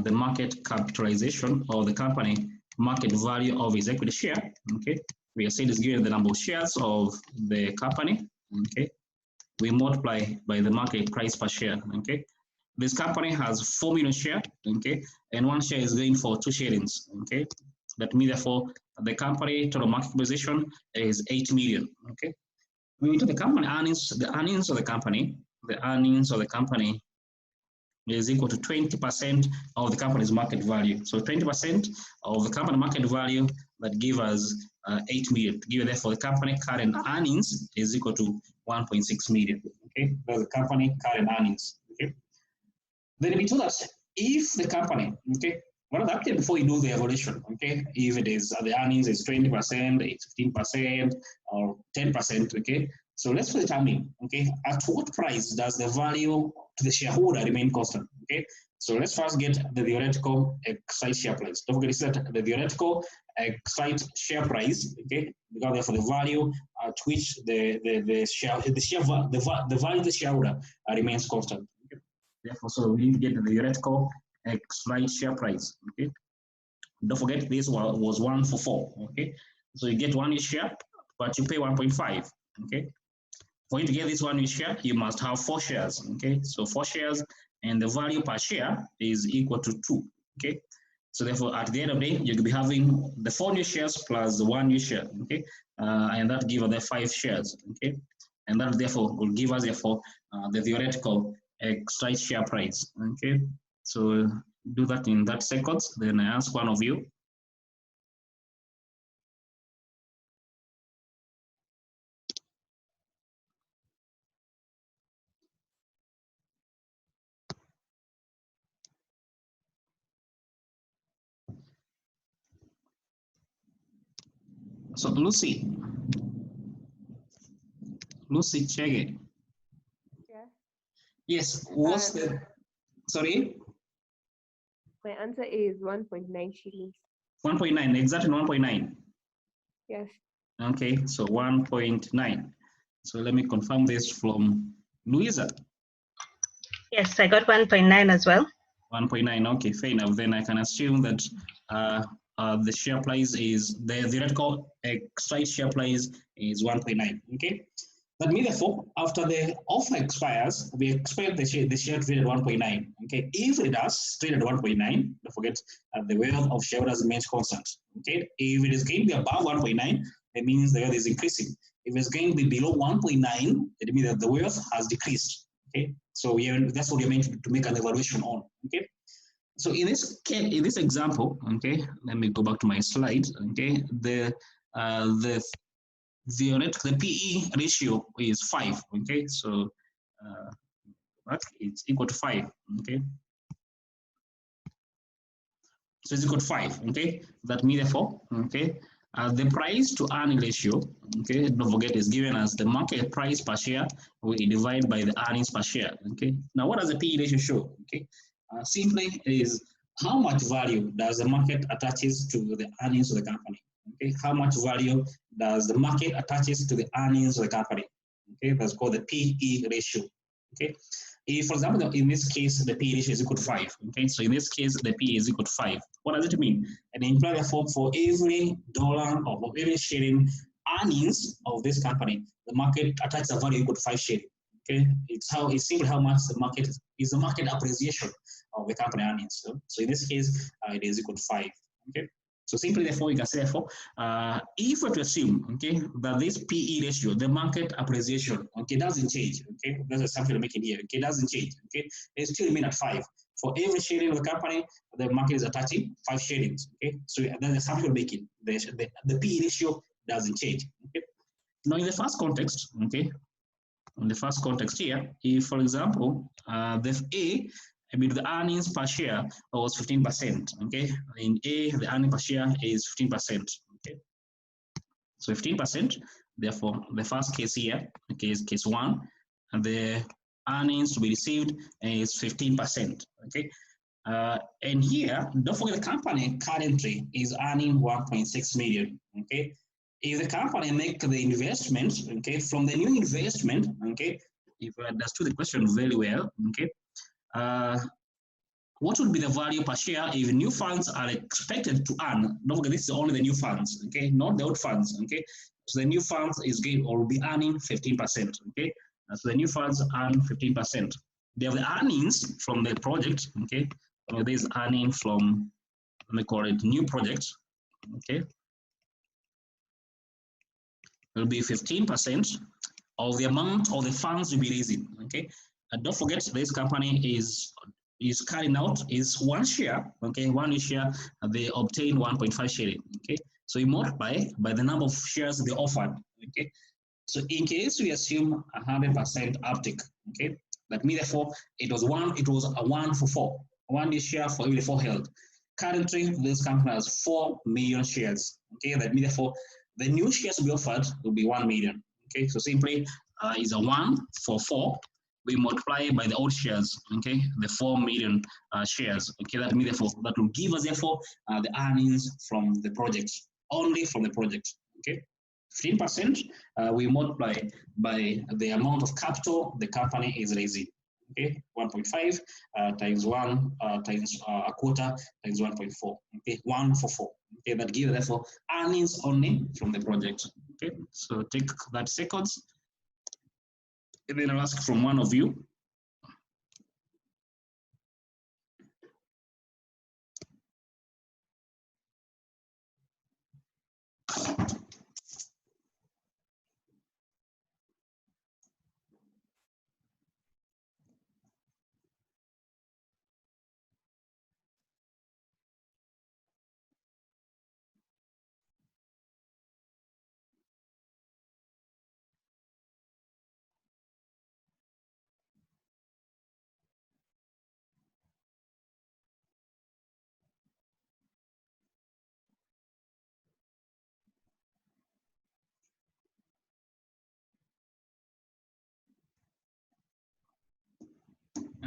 the market capitalization of the company, market value of its equity share, okay, we said is given the number of shares of the company, okay, we multiply by the market price per share, okay. This company has 4 million shares, okay, and one share is going for 2 shillings, okay. That means therefore the company total market capitalization is 8 million, okay. When we do the company earnings, the earnings of the company is equal to 20% of the company's market value. So 20% of the company market value that give us 8 million. Give therefore the company current earnings is equal to 1.6 million. Okay, that's the company current earnings. Okay. Then we told us if the company, okay, what is happening before you do the evaluation, okay? If it is the earnings is 20%, it's 15%, or 10%, okay? So let's determine, okay, at what price does the value to the shareholder remain constant, okay? So let's first get the theoretical exercise share price. Don't forget that the theoretical exercise share price, okay, because therefore the value at which the value of the shareholder remains constant. Okay? Therefore, so we need to get the theoretical exercise share price. Okay. Don't forget this was 1 for 4. Okay. So you get 1 share, but you pay 1.5. Okay. For you to get this 1 share, you must have 4 shares. Okay. So 4 shares, and the value per share is equal to 2. Okay. So therefore, at the end of the day, you'll be having the 4 new shares plus the 1 new share. Okay. And that gives us the 5 shares. Okay. And that therefore will give us therefore the theoretical exercise share price. Okay. So do that in that seconds. Then I ask one of you. So Lucy Chege. Yeah. Yes. What's the? Sorry. My answer is 1.9 shillings. 1.9, exactly 1.9. Yes. Okay, so 1.9. So let me confirm this from Louisa. Yes, I got 1.9 as well. 1.9, okay, fair enough. Then I can assume that the share price is, the theoretical exercise share price is 1.9, okay? That means therefore, after the offer expires, we expect the share to trade at 1.9. Okay, if it does trade at 1.9, don't forget the wealth of shareholders remains constant. Okay, if it is going to be above 1.9, it means the wealth is increasing. If it's going to be below 1.9, it means that the wealth has decreased. Okay, so that's what you're meant to make an evaluation on. Okay, so in this case, in this example, okay, let me go back to my slide. Okay, the PE ratio is 5, okay, so it's equal to 5, okay, so it's equal to 5, okay, that means therefore, okay, the price to earning ratio, okay, don't forget is given as the market price per share we divide by the earnings per share, okay. Now what does the PE ratio show? Okay, simply is how much value does the market attaches to the earnings of the company. Okay, how much value does the market attaches to the earnings of the company? Okay, that's called the PE ratio. Okay, if for example in this case the PE ratio is equal to 5. Okay, so in this case the PE is equal to 5. What does it mean? And imply therefore for every dollar or for every shilling earnings of this company, the market attaches a value equal to 5 shilling. Okay, it's simply how much the market is the market appreciation of the company earnings. So in this case, it is equal to 5. Okay. So simply, therefore, you can say, therefore, if we to assume, okay, that this PE ratio, the market appreciation, okay, doesn't change, okay, that's the assumption we're making here, okay, doesn't change, okay, it still remain at 5. For every shilling of the company, the market is attaching 5 shillings, okay, so that's the assumption we're making. The PE ratio doesn't change, okay. Now, in the first context, okay, in the first context here, if, for example, the earnings per share was 15%. Okay, in A, the earning per share is 15%. Okay, so 15%. Therefore, the first case here, okay, is case 1, and the earnings to be received is 15%. Okay, and here, don't forget the company currently is earning 1.6 million. Okay, if the company make the investment, okay, from the new investment, okay, if I understood the question very well, okay, what would be the value per share if new funds are expected to earn? Don't forget, this is only the new funds, okay, not the old funds, okay. So the new funds is going or will be earning 15%, okay. So the new funds earn 15%. They have the earnings from the project, okay. So there is earning from, let me call it new project, okay. Will be 15% of the amount of the funds you'll be raising, okay. And don't forget, this company is carrying out is one share, okay, one share, they obtain 1.5 sharing, okay. So you multiply by the number of shares they offered, okay. So in case we assume 100% uptick, okay, that means therefore it was a 1 for 4, one share for every 4 held. Currently, this company has 4 million shares, okay. That means therefore the new shares to be offered will be 1 million, okay. So simply is a 1 for 4. We multiply by the old shares, okay, the 4 million shares, okay. That means therefore that will give us therefore the earnings from the project, only from the project, okay. 15%, we multiply by the amount of capital the company is raising, okay, 1.5 times 1 times a quarter times 1.4, okay, 1 for 4, okay, that gives therefore earnings only from the project, okay. So take that seconds, and then I'll ask from one of you.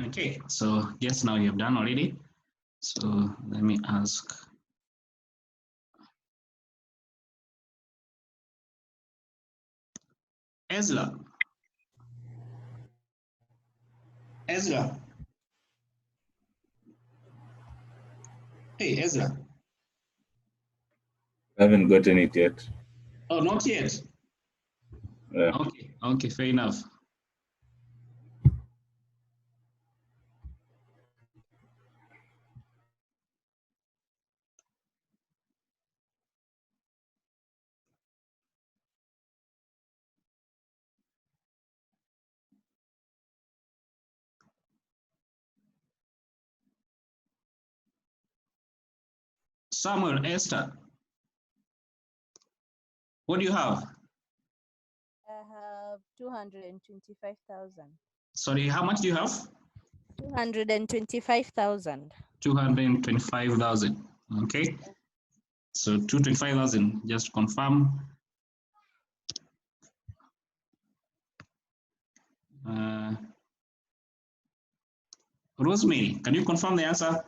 Okay, so yes, now you have done already. So let me ask. Ezra. Ezra. Hey, Ezra. I haven't gotten it yet. Oh, not yet. Yeah. Okay, fair enough. Samuel, Esther, what do you have? I have 225,000. Sorry, how much do you have? 225,000. 225,000. Okay. So 225,000, just confirm. Rosemary, can you confirm the answer?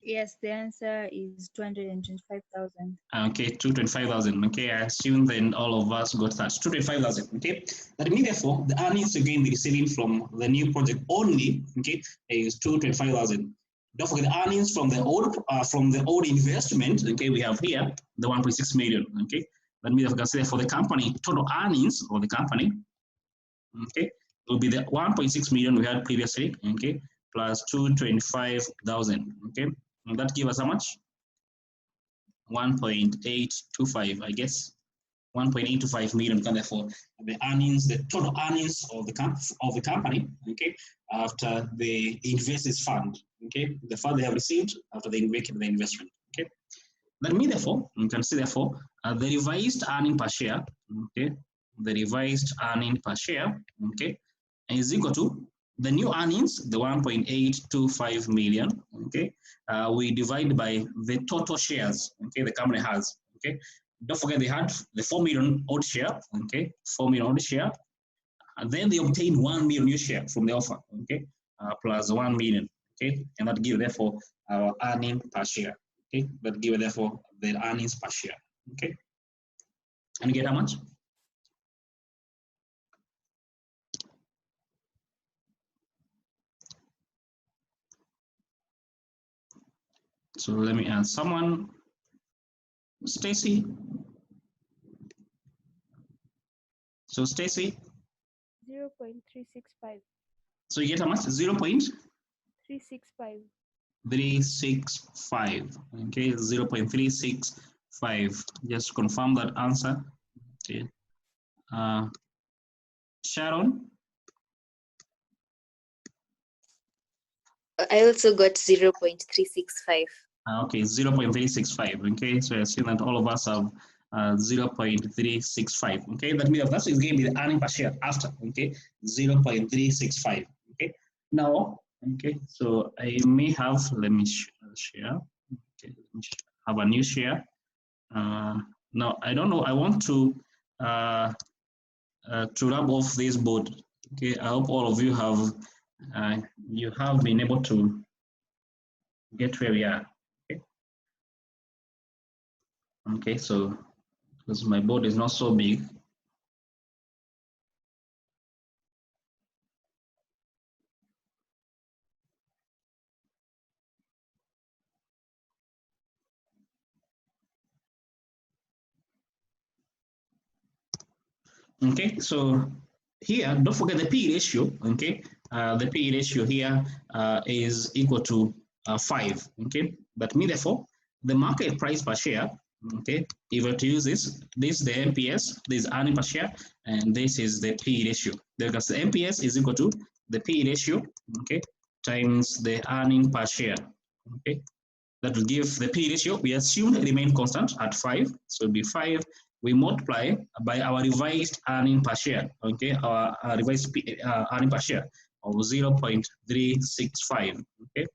Yes, the answer is 225,000. Okay, 225,000. Okay, I assume then all of us got that. 225,000. Okay, that means therefore the earnings again be receiving from the new project only. Okay, is 225,000. Don't forget the earnings from the old investment. Okay, we have here the 1.6 million. Okay, that means consider for the company total earnings of the company. Okay, will be the 1.6 million we had previously. Okay, plus 225,000. Okay, and that gives us how much? 1.825, I guess. 1.825 million, therefore the earnings, the total earnings of the company, okay, after the investors fund, okay, the fund they have received after they make the investment, okay. That means therefore, you can see therefore the revised earning per share, okay, the revised earning per share, okay, is equal to the new earnings, the 1.825 million, okay, we divide by the total shares, okay, the company has, okay. Don't forget they had the 4 million old share, okay, 4 million old share, and then they obtained 1 million new share from the offer, okay, plus 1 million, okay, and that give therefore our earning per share, okay, that give therefore the earnings per share, okay. And you get how much? So let me ask someone. Stacy. So Stacy. 0.365. So you get how much? 365. 365. Okay, 0.365. Just confirm that answer. Okay. Sharon. I also got 0.365. Okay, 0.365. Okay, so I see that all of us have 0.365. Okay, that means that's going to be the earning per share after. Okay, 0.365. Okay, now, okay, so I may have, let me share. Okay, let me have a new share. Now, I don't know, I want to rub off this board. Okay, I hope all of you have been able to get where we are. Okay, okay, so because my board is not so big. Okay, so here, don't forget the P ratio. Okay, the P ratio here is equal to 5. Okay, that means therefore the market price per share. Okay, if we were to use this is the MPS, this is earning per share, and this is the P ratio. Because the MPS is equal to the P ratio, okay, times the earning per share. Okay, that will give the P ratio. We assume remain constant at 5, so it'll be 5. We multiply by our revised earning per share. Okay, our revised earning per share of 0.365. Okay,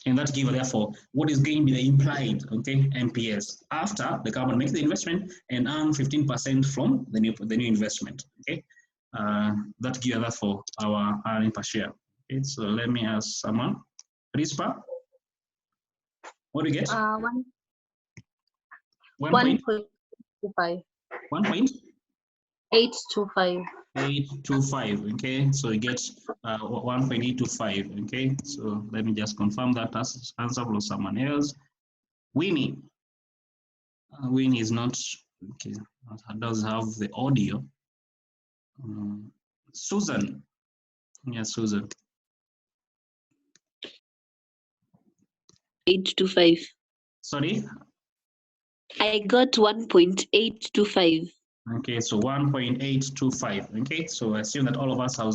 and that gives therefore what is going to be the implied, okay, MPS after the company makes the investment and earn 15% from the new investment. Okay, that gives therefore our earning per share. Okay, so let me ask someone. Rispa, what do you get? 1.25. 1.825. 825. Okay, so you get 1.825. Okay, so let me just confirm that answer from someone else. Winnie. Winnie is not, okay, does have the audio. Susan. Yes, Susan. 825. Sorry? I got 1.825. Okay, so 1.825. Okay, so I assume that all of us have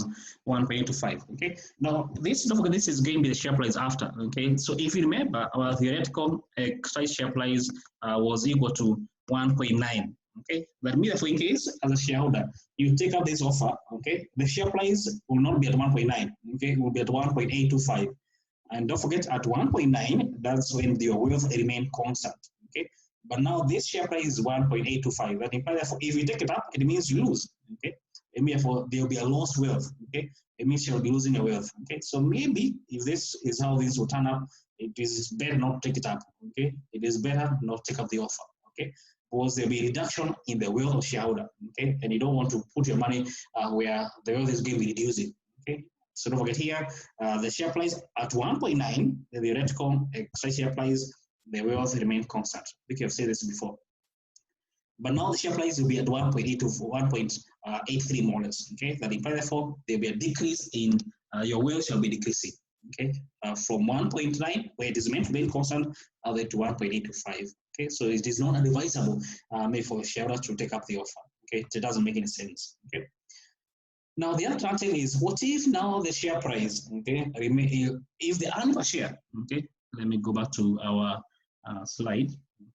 1.825. Okay, now this, don't forget, this is going to be the share price after. Okay, so if you remember, our theoretical exercise share price was equal to 1.9. Okay, that means in case as a shareholder you take up this offer, okay, the share price will not be at 1.9. Okay, it will be at 1.825. And don't forget, at 1.9, that's when the wealth remain constant. Okay, but now this share price is 1.825. That implies therefore, if you take it up, it means you lose. Okay, it means therefore there will be a lost wealth. Okay, it means you'll be losing your wealth. Okay, so maybe if this is how this will turn up, it is better not to take it up. Okay, it is better not to take up the offer. Okay, because there'll be a reduction in the wealth of shareholder. Okay, and you don't want to put your money where the wealth is going to be reducing. Okay. So don't forget here, the share price at 1.9, the theoretical exercise share price, the wealth remain constant. I think I've said this before. But now the share price will be at 1.8 to 1.83 more or less. Okay, that implies therefore there will be a decrease in your wealth shall be decreasing. Okay, from 1.9 where it is meant to be constant, all the way to 1.825. Okay, so it is not advisable made for shareholders to take up the offer. Okay, it doesn't make any sense. Okay. Now the other thing is, what if now the share price, okay, if the earning per share, okay, let me go back to our slide,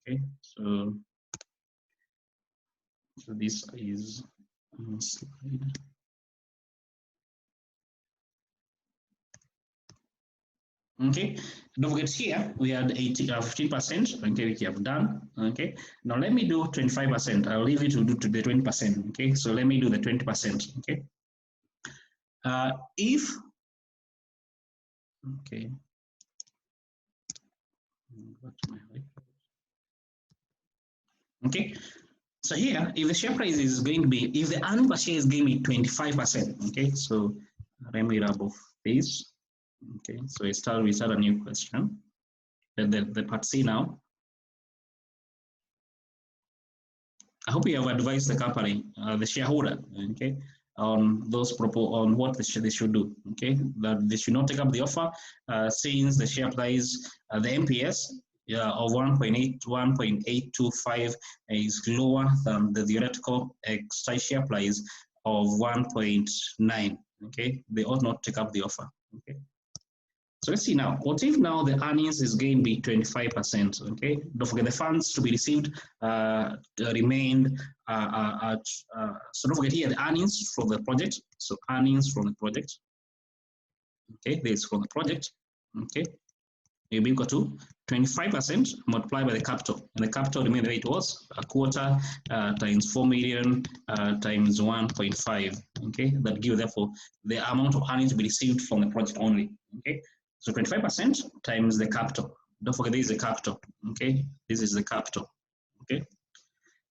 okay, so this is slide. Okay, don't forget here we had 15%, okay, which you have done. Okay, now let me do 25%. I'll leave you to do to the 20%. Okay, so let me do the 20%. Okay, if okay, okay, So here, if the share price is going to be, if the earning per share is going to be 25%, okay, so let me rub off this. Okay, so we start a new question. The part C now. I hope you have advised the company, the shareholder, okay, on on what they should do, okay, that they should not take up the offer since the share price, the MPS of 1.825 is lower than the theoretical extra share price of 1.9. Okay, they ought not take up the offer. Okay. So let's see now. What if now the earnings is going to be 25%? Okay, don't forget the funds to be received remained at. So don't forget here the earnings from the project. So earnings from the project. Okay, this is from the project. Okay, will be equal to 25% multiplied by the capital, and the capital remained the way it was, a quarter times 4 million times 1.5. Okay, that gives therefore the amount of earnings to be received from the project only. Okay. So 25% times the capital. Don't forget this is the capital. Okay, this is the capital. Okay,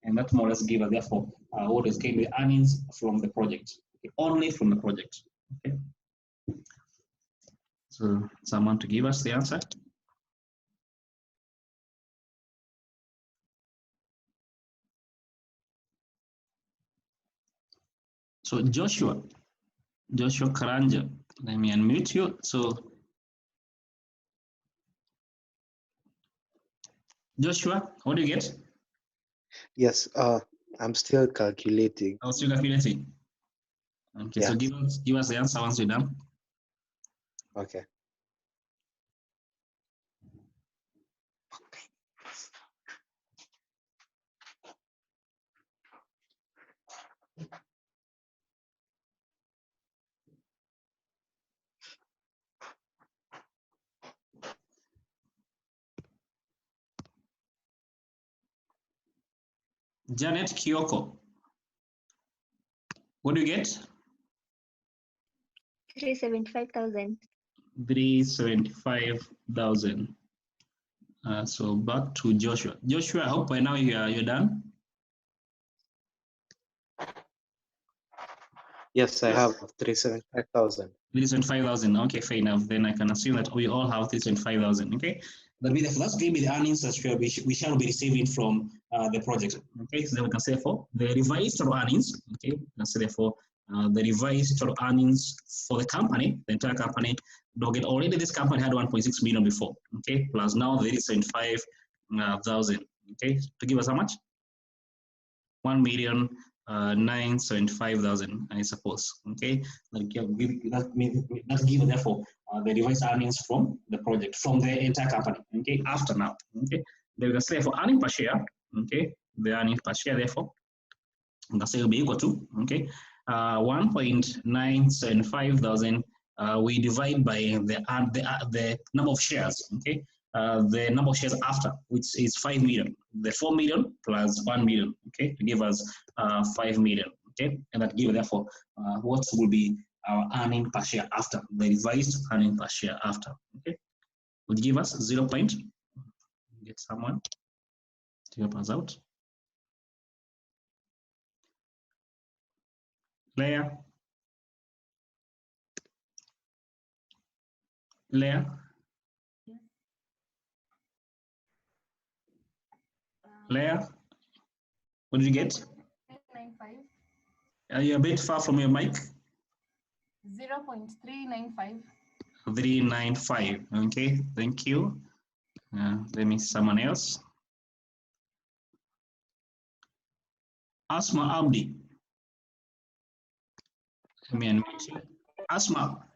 and that more or less give us therefore what is going to be earnings from the project. Okay? Only from the project. Okay. So someone to give us the answer. So Joshua Karanja, let me unmute you. So Joshua, what do you get? Yes, I'm still calculating. I was still calculating. Okay, Yeah. so give us the answer once you're done. Okay. Janet Kyoko, what do you get? 375,000. 375,000. So back to Joshua. Joshua, I hope by now you're done. Yes, I have 375,000. 375,000. Okay, fair enough. Then I can assume that we all have 375,000. Okay, that's going to be the earnings that we shall be receiving from the project. Okay, so then we can say for the revised total earnings. Okay, we can say therefore the revised total earnings for the company, the entire company. Don't get already this company had 1.6 million before. Okay, plus now there is 75,000. Okay, to give us how much? 1,975,000, I suppose. Okay, that gives therefore the revised earnings from the project, from the entire company. Okay, after now. Okay, then we can say for earning per share. Okay, the earning per share therefore, we can say will be equal to 1.975,000. We divide by the number of shares. Okay. The number of shares after, which is 5 million, the 4 million plus 1 million, okay, to give us 5 million, okay, and that gives therefore what will be our earning per share after, the revised earning per share after, okay, would give us 0. Get someone to help us out. Leah. Leah, what did you get? 395. Are you a bit far from your mic? 0.395. 395. Okay, thank you. Let me see someone else. Asma Abdi. Let me unmute you. Asma.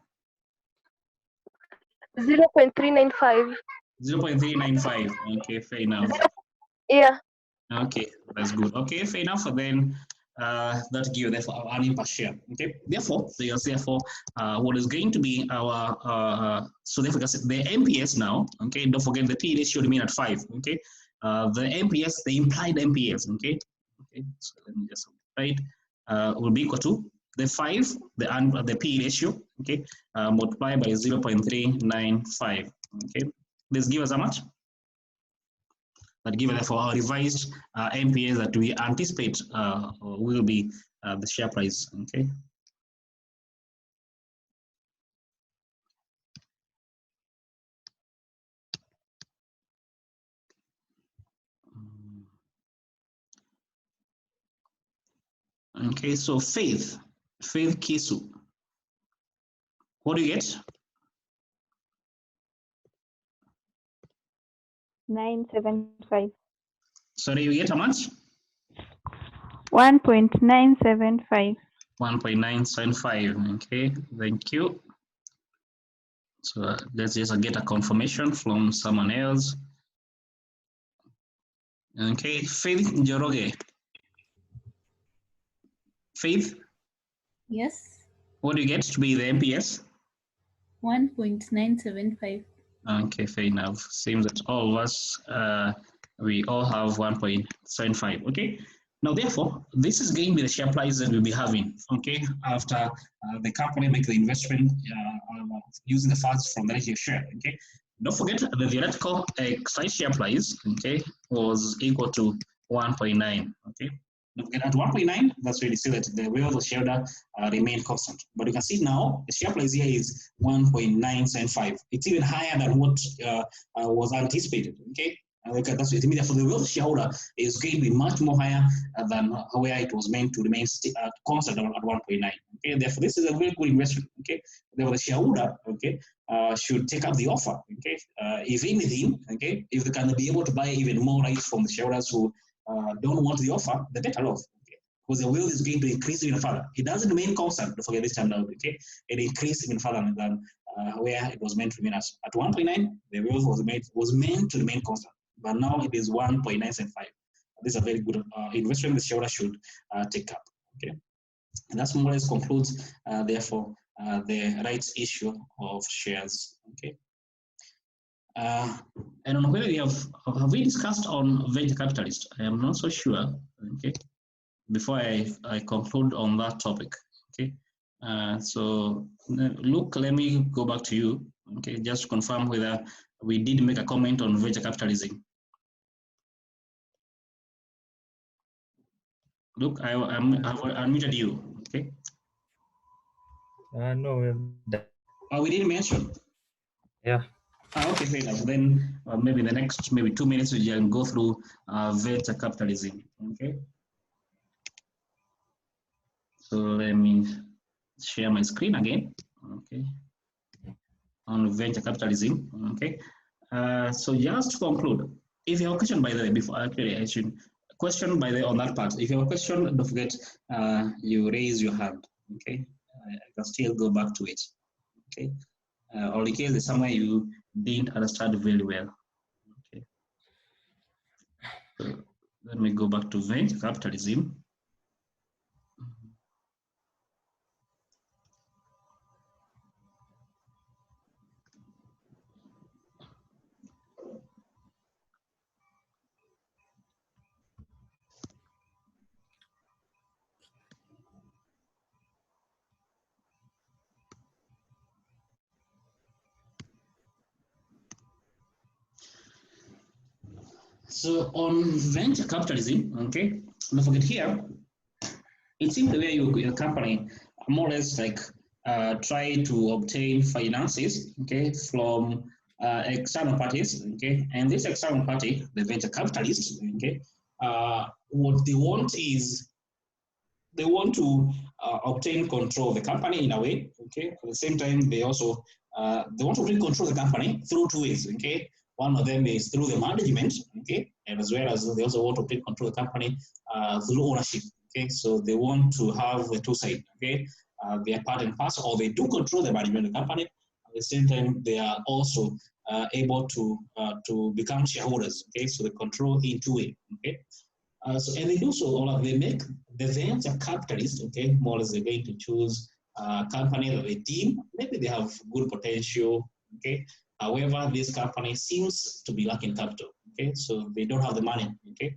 0.395. 0.395. Okay, fair enough. Yeah. Okay, that's good. Okay, fair enough. Then that gives therefore our earning per share. Okay, therefore, what is going to be our so therefore the MPS now. Okay, don't forget the P ratio remain at 5. Okay, the MPS, the implied MPS. Okay, so let me just write will be equal to the 5, the P ratio. Okay, multiplied by 0.395. Okay, this gives us how much? that give therefore our revised MPS that we anticipate will be the share price. Okay. Okay, so Faith Kisu. What do you get? 975. Sorry, you get how much? 1.975. 1.975. Okay, thank you. So let's just get a confirmation from someone else. Okay, Faith Njoroge. Faith, Yes. what do you get to be the MPS? 1.975. Okay, fair enough. Seems that all of us, we all have 1.75. Okay. Now, therefore, this is going to be the share price that we'll be having. Okay, after the company make the investment using the funds from the initial share. Okay. Don't forget that the theoretical exercise share price, okay, was equal to 1.9. Okay. At 1.9, that's where you see that the will of the shareholder remain constant. But you can see now the share price here is 1.975. It's even higher than what was anticipated. Okay, that's it means for the will of the shareholder is going to be much more higher than where it was meant to remain constant at 1.9. Okay, therefore this is a very good investment. Okay, therefore the shareholder, okay, should take up the offer. Okay, if anything, okay, if they can be able to buy even more rights from the shareholders who don't want the offer, the better off. Okay? Because the will is going to increase even further. It doesn't remain constant, don't forget this time out, okay? It increased even further than where it was meant to remain at. At 1.9, the will was meant to remain constant, but now it is 1.975. This is a very good investment the shareholder should take up. Okay, and that's more or less concludes, therefore, the rights issue of shares. Okay. I don't know whether we have we discussed on venture capitalist. I am not so sure. Okay, before I conclude on that topic. Okay, so Luke, let me go back to you. Okay, just to confirm whether we did make a comment on venture capitalism. Luke, I've unmuted you. Okay. No, Oh, we didn't mention. yeah. Okay, fair enough. Then maybe the next 2 minutes we can go through venture capitalism. Okay. So let me share my screen again. Okay. On venture capitalism. Okay. So just to conclude, if you have a question, by the way, before actually I should question by the on that part. If you have a question, don't forget you raise your hand. Okay. I can still go back to it. Okay. Or in case there's somewhere you didn't understand very well. Okay. So let me go back to venture capitalism. So on venture capitalism, okay, don't forget here, it's simply where your company more or less like try to obtain finances, okay, from external parties, okay, and this external party, the venture capitalists, okay, what they want is they want to obtain control of the company in a way, okay. At the same time, they also they want to really control the company through two ways, okay. One of them is through the management, okay, and as well as they also want to take control of the company through ownership, okay. So they want to have the two sides, okay. They are part and parcel, or they do control the management of the company. At the same time, they are also able to become shareholders, okay. So they control in two ways, okay. And they do so, they make the venture capitalists, okay, more or less they're going to choose a company that they deem maybe they have good potential, okay. However, this company seems to be lacking capital, okay, so they don't have the money, okay.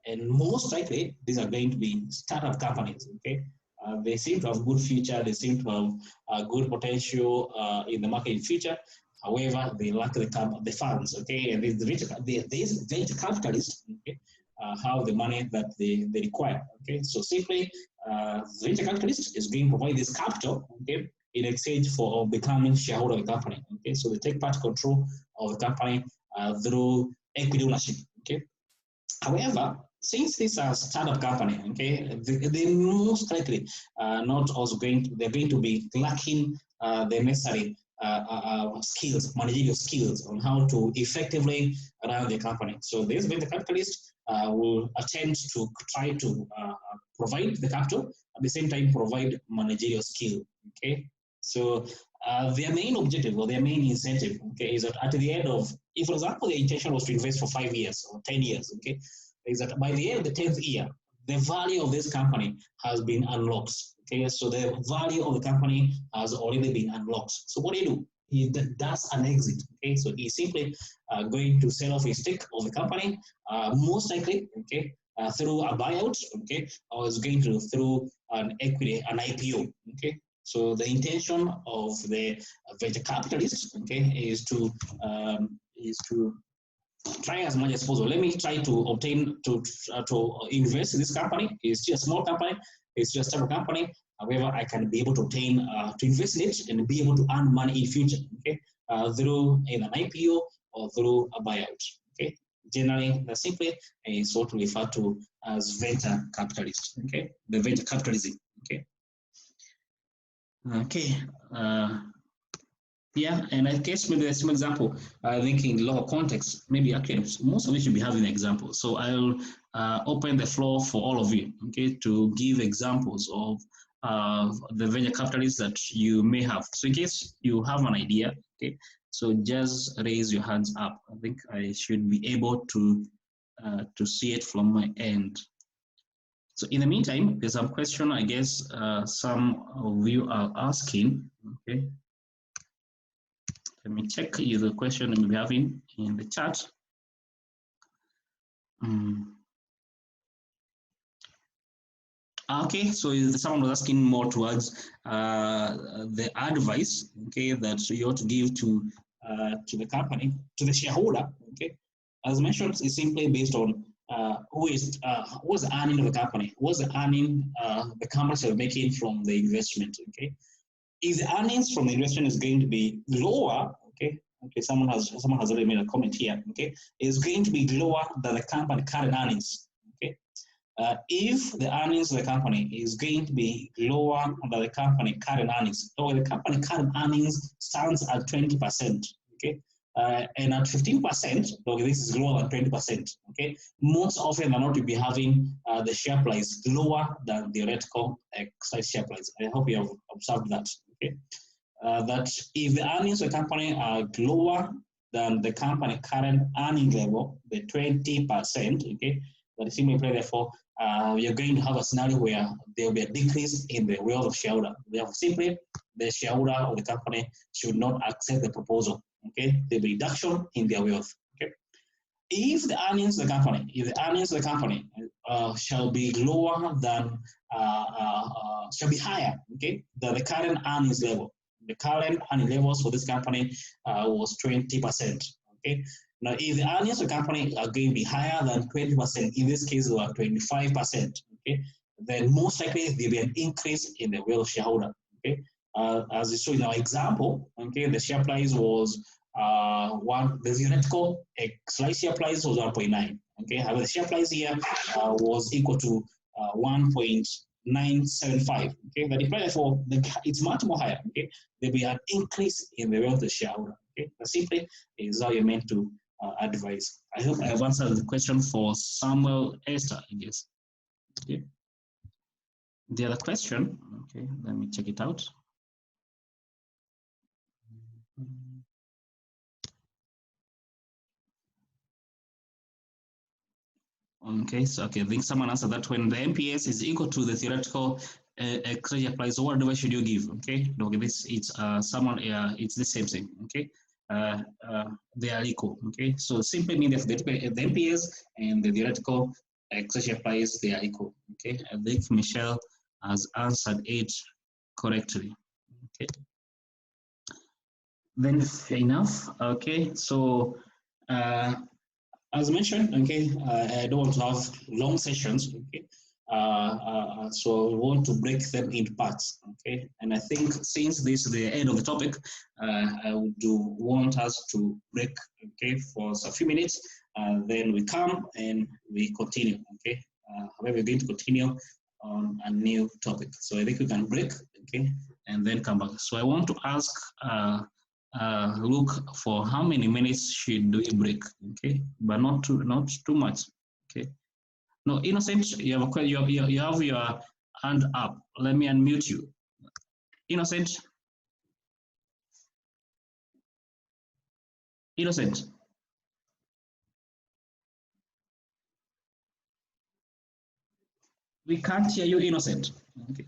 And most likely, these are going to be startup companies, okay. They seem to have good future, they seem to have good potential in the market in future. However, they lack the funds, okay? And these venture capitalists, okay, have the money that they require, okay? So simply, the venture capitalist is going to provide this capital, okay, in exchange for becoming shareholder of the company, okay? So they take part control of the company through equity ownership, okay? However, since this is a startup company, okay, they most likely not also they're going to be lacking the necessary skills, managerial skills on how to effectively run the company. So these venture capitalists will attempt to try to provide the capital, at the same time provide managerial skill, okay? So their main objective or their main incentive, okay, is that at the end of, if for example, the intention was to invest for 5 years or 10 years, okay, is that by the end of the 10th year, the value of this company has been unlocked. Okay, so the value of the company has already been unlocked. So what do? He does an exit. Okay, so he's simply going to sell off a stake of the company, most likely, okay, through a buyout, okay, or is going to through an equity, an IPO. Okay, so the intention of the venture capitalists, okay, is to try as much as possible. Let me try to obtain to invest in this company. It's still a small company. It's just a startup company. However, I can be able to obtain to invest in it and be able to earn money in future. Okay, through an IPO or through a buyout. Okay, generally that's simply is what we refer to as venture capitalists. Okay, the venture capitalism. Okay. Okay. Yeah, and I guess maybe there's some example. I think in local context, maybe actually most of you should be having examples. So I'll open the floor for all of you, okay, to give examples of the venture capitalists that you may have. So in case you have an idea, okay, so just raise your hands up. I think I should be able to see it from my end. So in the meantime, there's some question I guess some of you are asking, okay. Let me check the question you be having in the chat. Okay, so someone was asking more towards the advice, okay, that you ought to give to the company, to the shareholder, okay. As mentioned, it's simply based on what's the earning of the company, what's the earning the companies are making from the investment, okay. If the earnings from the investment is going to be lower, okay, someone has already made a comment here, okay, is going to be lower than the company current earnings, okay. If the earnings of the company is going to be lower than the company current earnings, or the company current earnings stands at 20%, okay, and at 15%, okay, this is lower than 20%, okay, most often they're not to be having the share price lower than the theoretical share price. I hope you have observed that, okay. That if the earnings of the company are lower than the company current earning level, the 20%, okay, that is simply therefore you're going to have a scenario where there will be a decrease in the wealth of shareholder. Therefore, simply the shareholder of the company should not accept the proposal. Okay, there will be reduction in their wealth. Okay, if the earnings of the company, shall be lower than shall be higher, okay, than the current earnings level. The current earning levels for this company was 20%. Okay. Now, if the earnings of the company are going to be higher than 20%, in this case, they were 25%, okay, then most likely there will be an increase in the wealth of shareholder. Okay. As you saw in our example, okay, the share price was the theoretical slice share price was 1.9. Okay, however, the share price here was equal to 1.975. Okay, that implies therefore it's much more higher. Okay, there will be an increase in the wealth of the shareholder. Okay, that simply is how you're meant to advise. I hope I have answered the question for Samuel Esther, I guess. Okay. The other question, okay, let me check it out. Okay, so okay, I think someone answered that when the MPS is equal to the theoretical share price, what advice should you give? Okay, okay, this it's someone it's the same thing. Okay, they are equal. Okay, so simply mean that the MPS and the theoretical share price they are equal. Okay, I think Michelle has answered it correctly. Okay. Then fair enough. Okay, so as mentioned, okay, I don't want to have long sessions. Okay, so we want to break them into parts. Okay, and I think since this is the end of the topic, I would want us to break. Okay, for a few minutes. Then we come and we continue. Okay, however, we're going to continue on a new topic. So I think we can break. Okay, and then come back. So I want to ask. Look for how many minutes should we break, okay? But not too much, okay? No, Innocent, you have you have your hand up. Let me unmute you. Innocent. Innocent. We can't hear you, Innocent. Okay.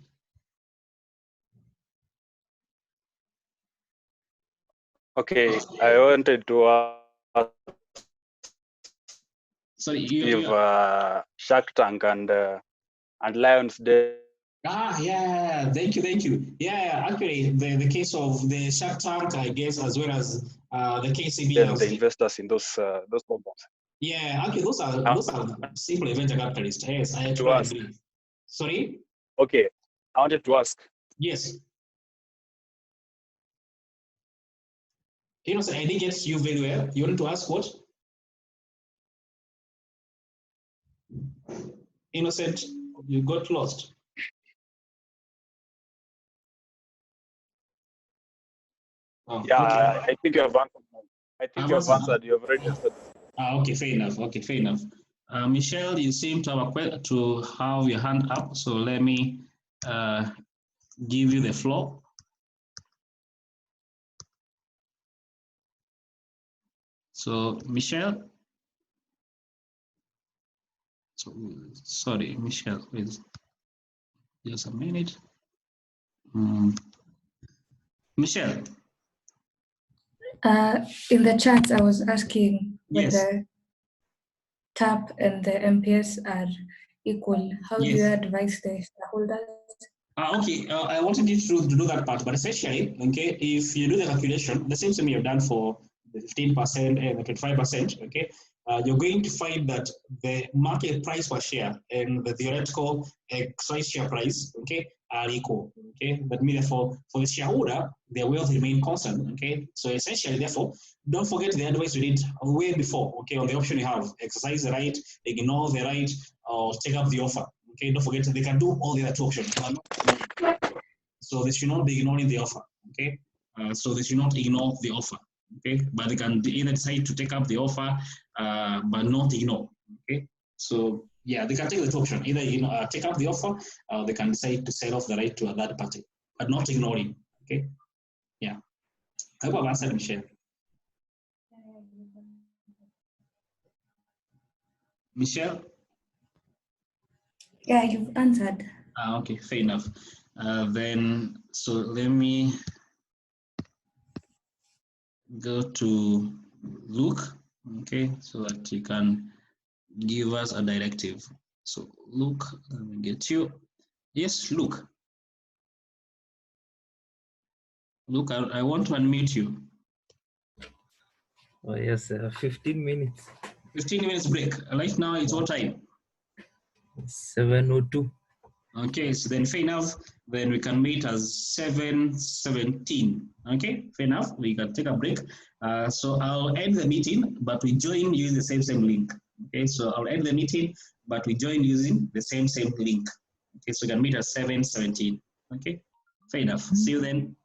Okay, I wanted to ask Sorry, if Shark Tank and Lions Day. Yeah, thank you. Yeah, actually, the case of the Shark Tank, I guess, as well as the KCB. And the investors in those programs. Yeah, actually, those are simple venture capitalists. Yes, I totally agree. Sorry? Okay, I wanted to ask. Yes. Innocent, I didn't get you very well. You want to ask what? Innocent, you got lost. Oh, yeah, okay. I think you have answered. I think you have answered. You have already answered. Okay, fair enough. Okay, fair enough. Michelle, you seem to have your hand up, so let me give you the floor. So, Michelle. So, sorry, Michelle, please. Just a minute. Michelle. In the chat, I was asking yes. whether TAP and the MPS are equal. How do you advise the shareholders? Okay, I wanted you to do that part, but essentially, okay, if you do the calculation, the same thing you've done for the 15% and the 25%, okay, you're going to find that the market price per share and the theoretical exercise share price, okay, are equal, okay. That means for the shareholder, their wealth remain constant, okay. So essentially, therefore, don't forget the advice we did way before, okay, on the option you have: exercise the right, ignore the right, or take up the offer. Okay, don't forget they can do all the other two options. So they should not be ignoring the offer. Okay, so they should not ignore the offer. Okay, but they can either decide to take up the offer, but not ignore. Okay, so yeah, they can take the two options. Either take up the offer, they can decide to sell off the right to a third party, but not ignoring. Okay, yeah. I hope I've answered, Michelle. Michelle. Yeah, you've answered. Okay, fair enough. Then, so let me go to Luke, okay, so that he can give us a directive. So Luke, let me get you. Yes, Luke. Luke, I want to unmute you. Oh yes, 15 minutes. 15 minutes break. Right now it's what time? 7:02. Okay, so then fair enough. Then we can meet as 7:17. Okay, fair enough. We can take a break. So I'll end the meeting, but we join using the same link. Okay, so I'll end the meeting, but we join using the same link. Okay, so we can meet at 7:17. Okay, fair enough. See you then.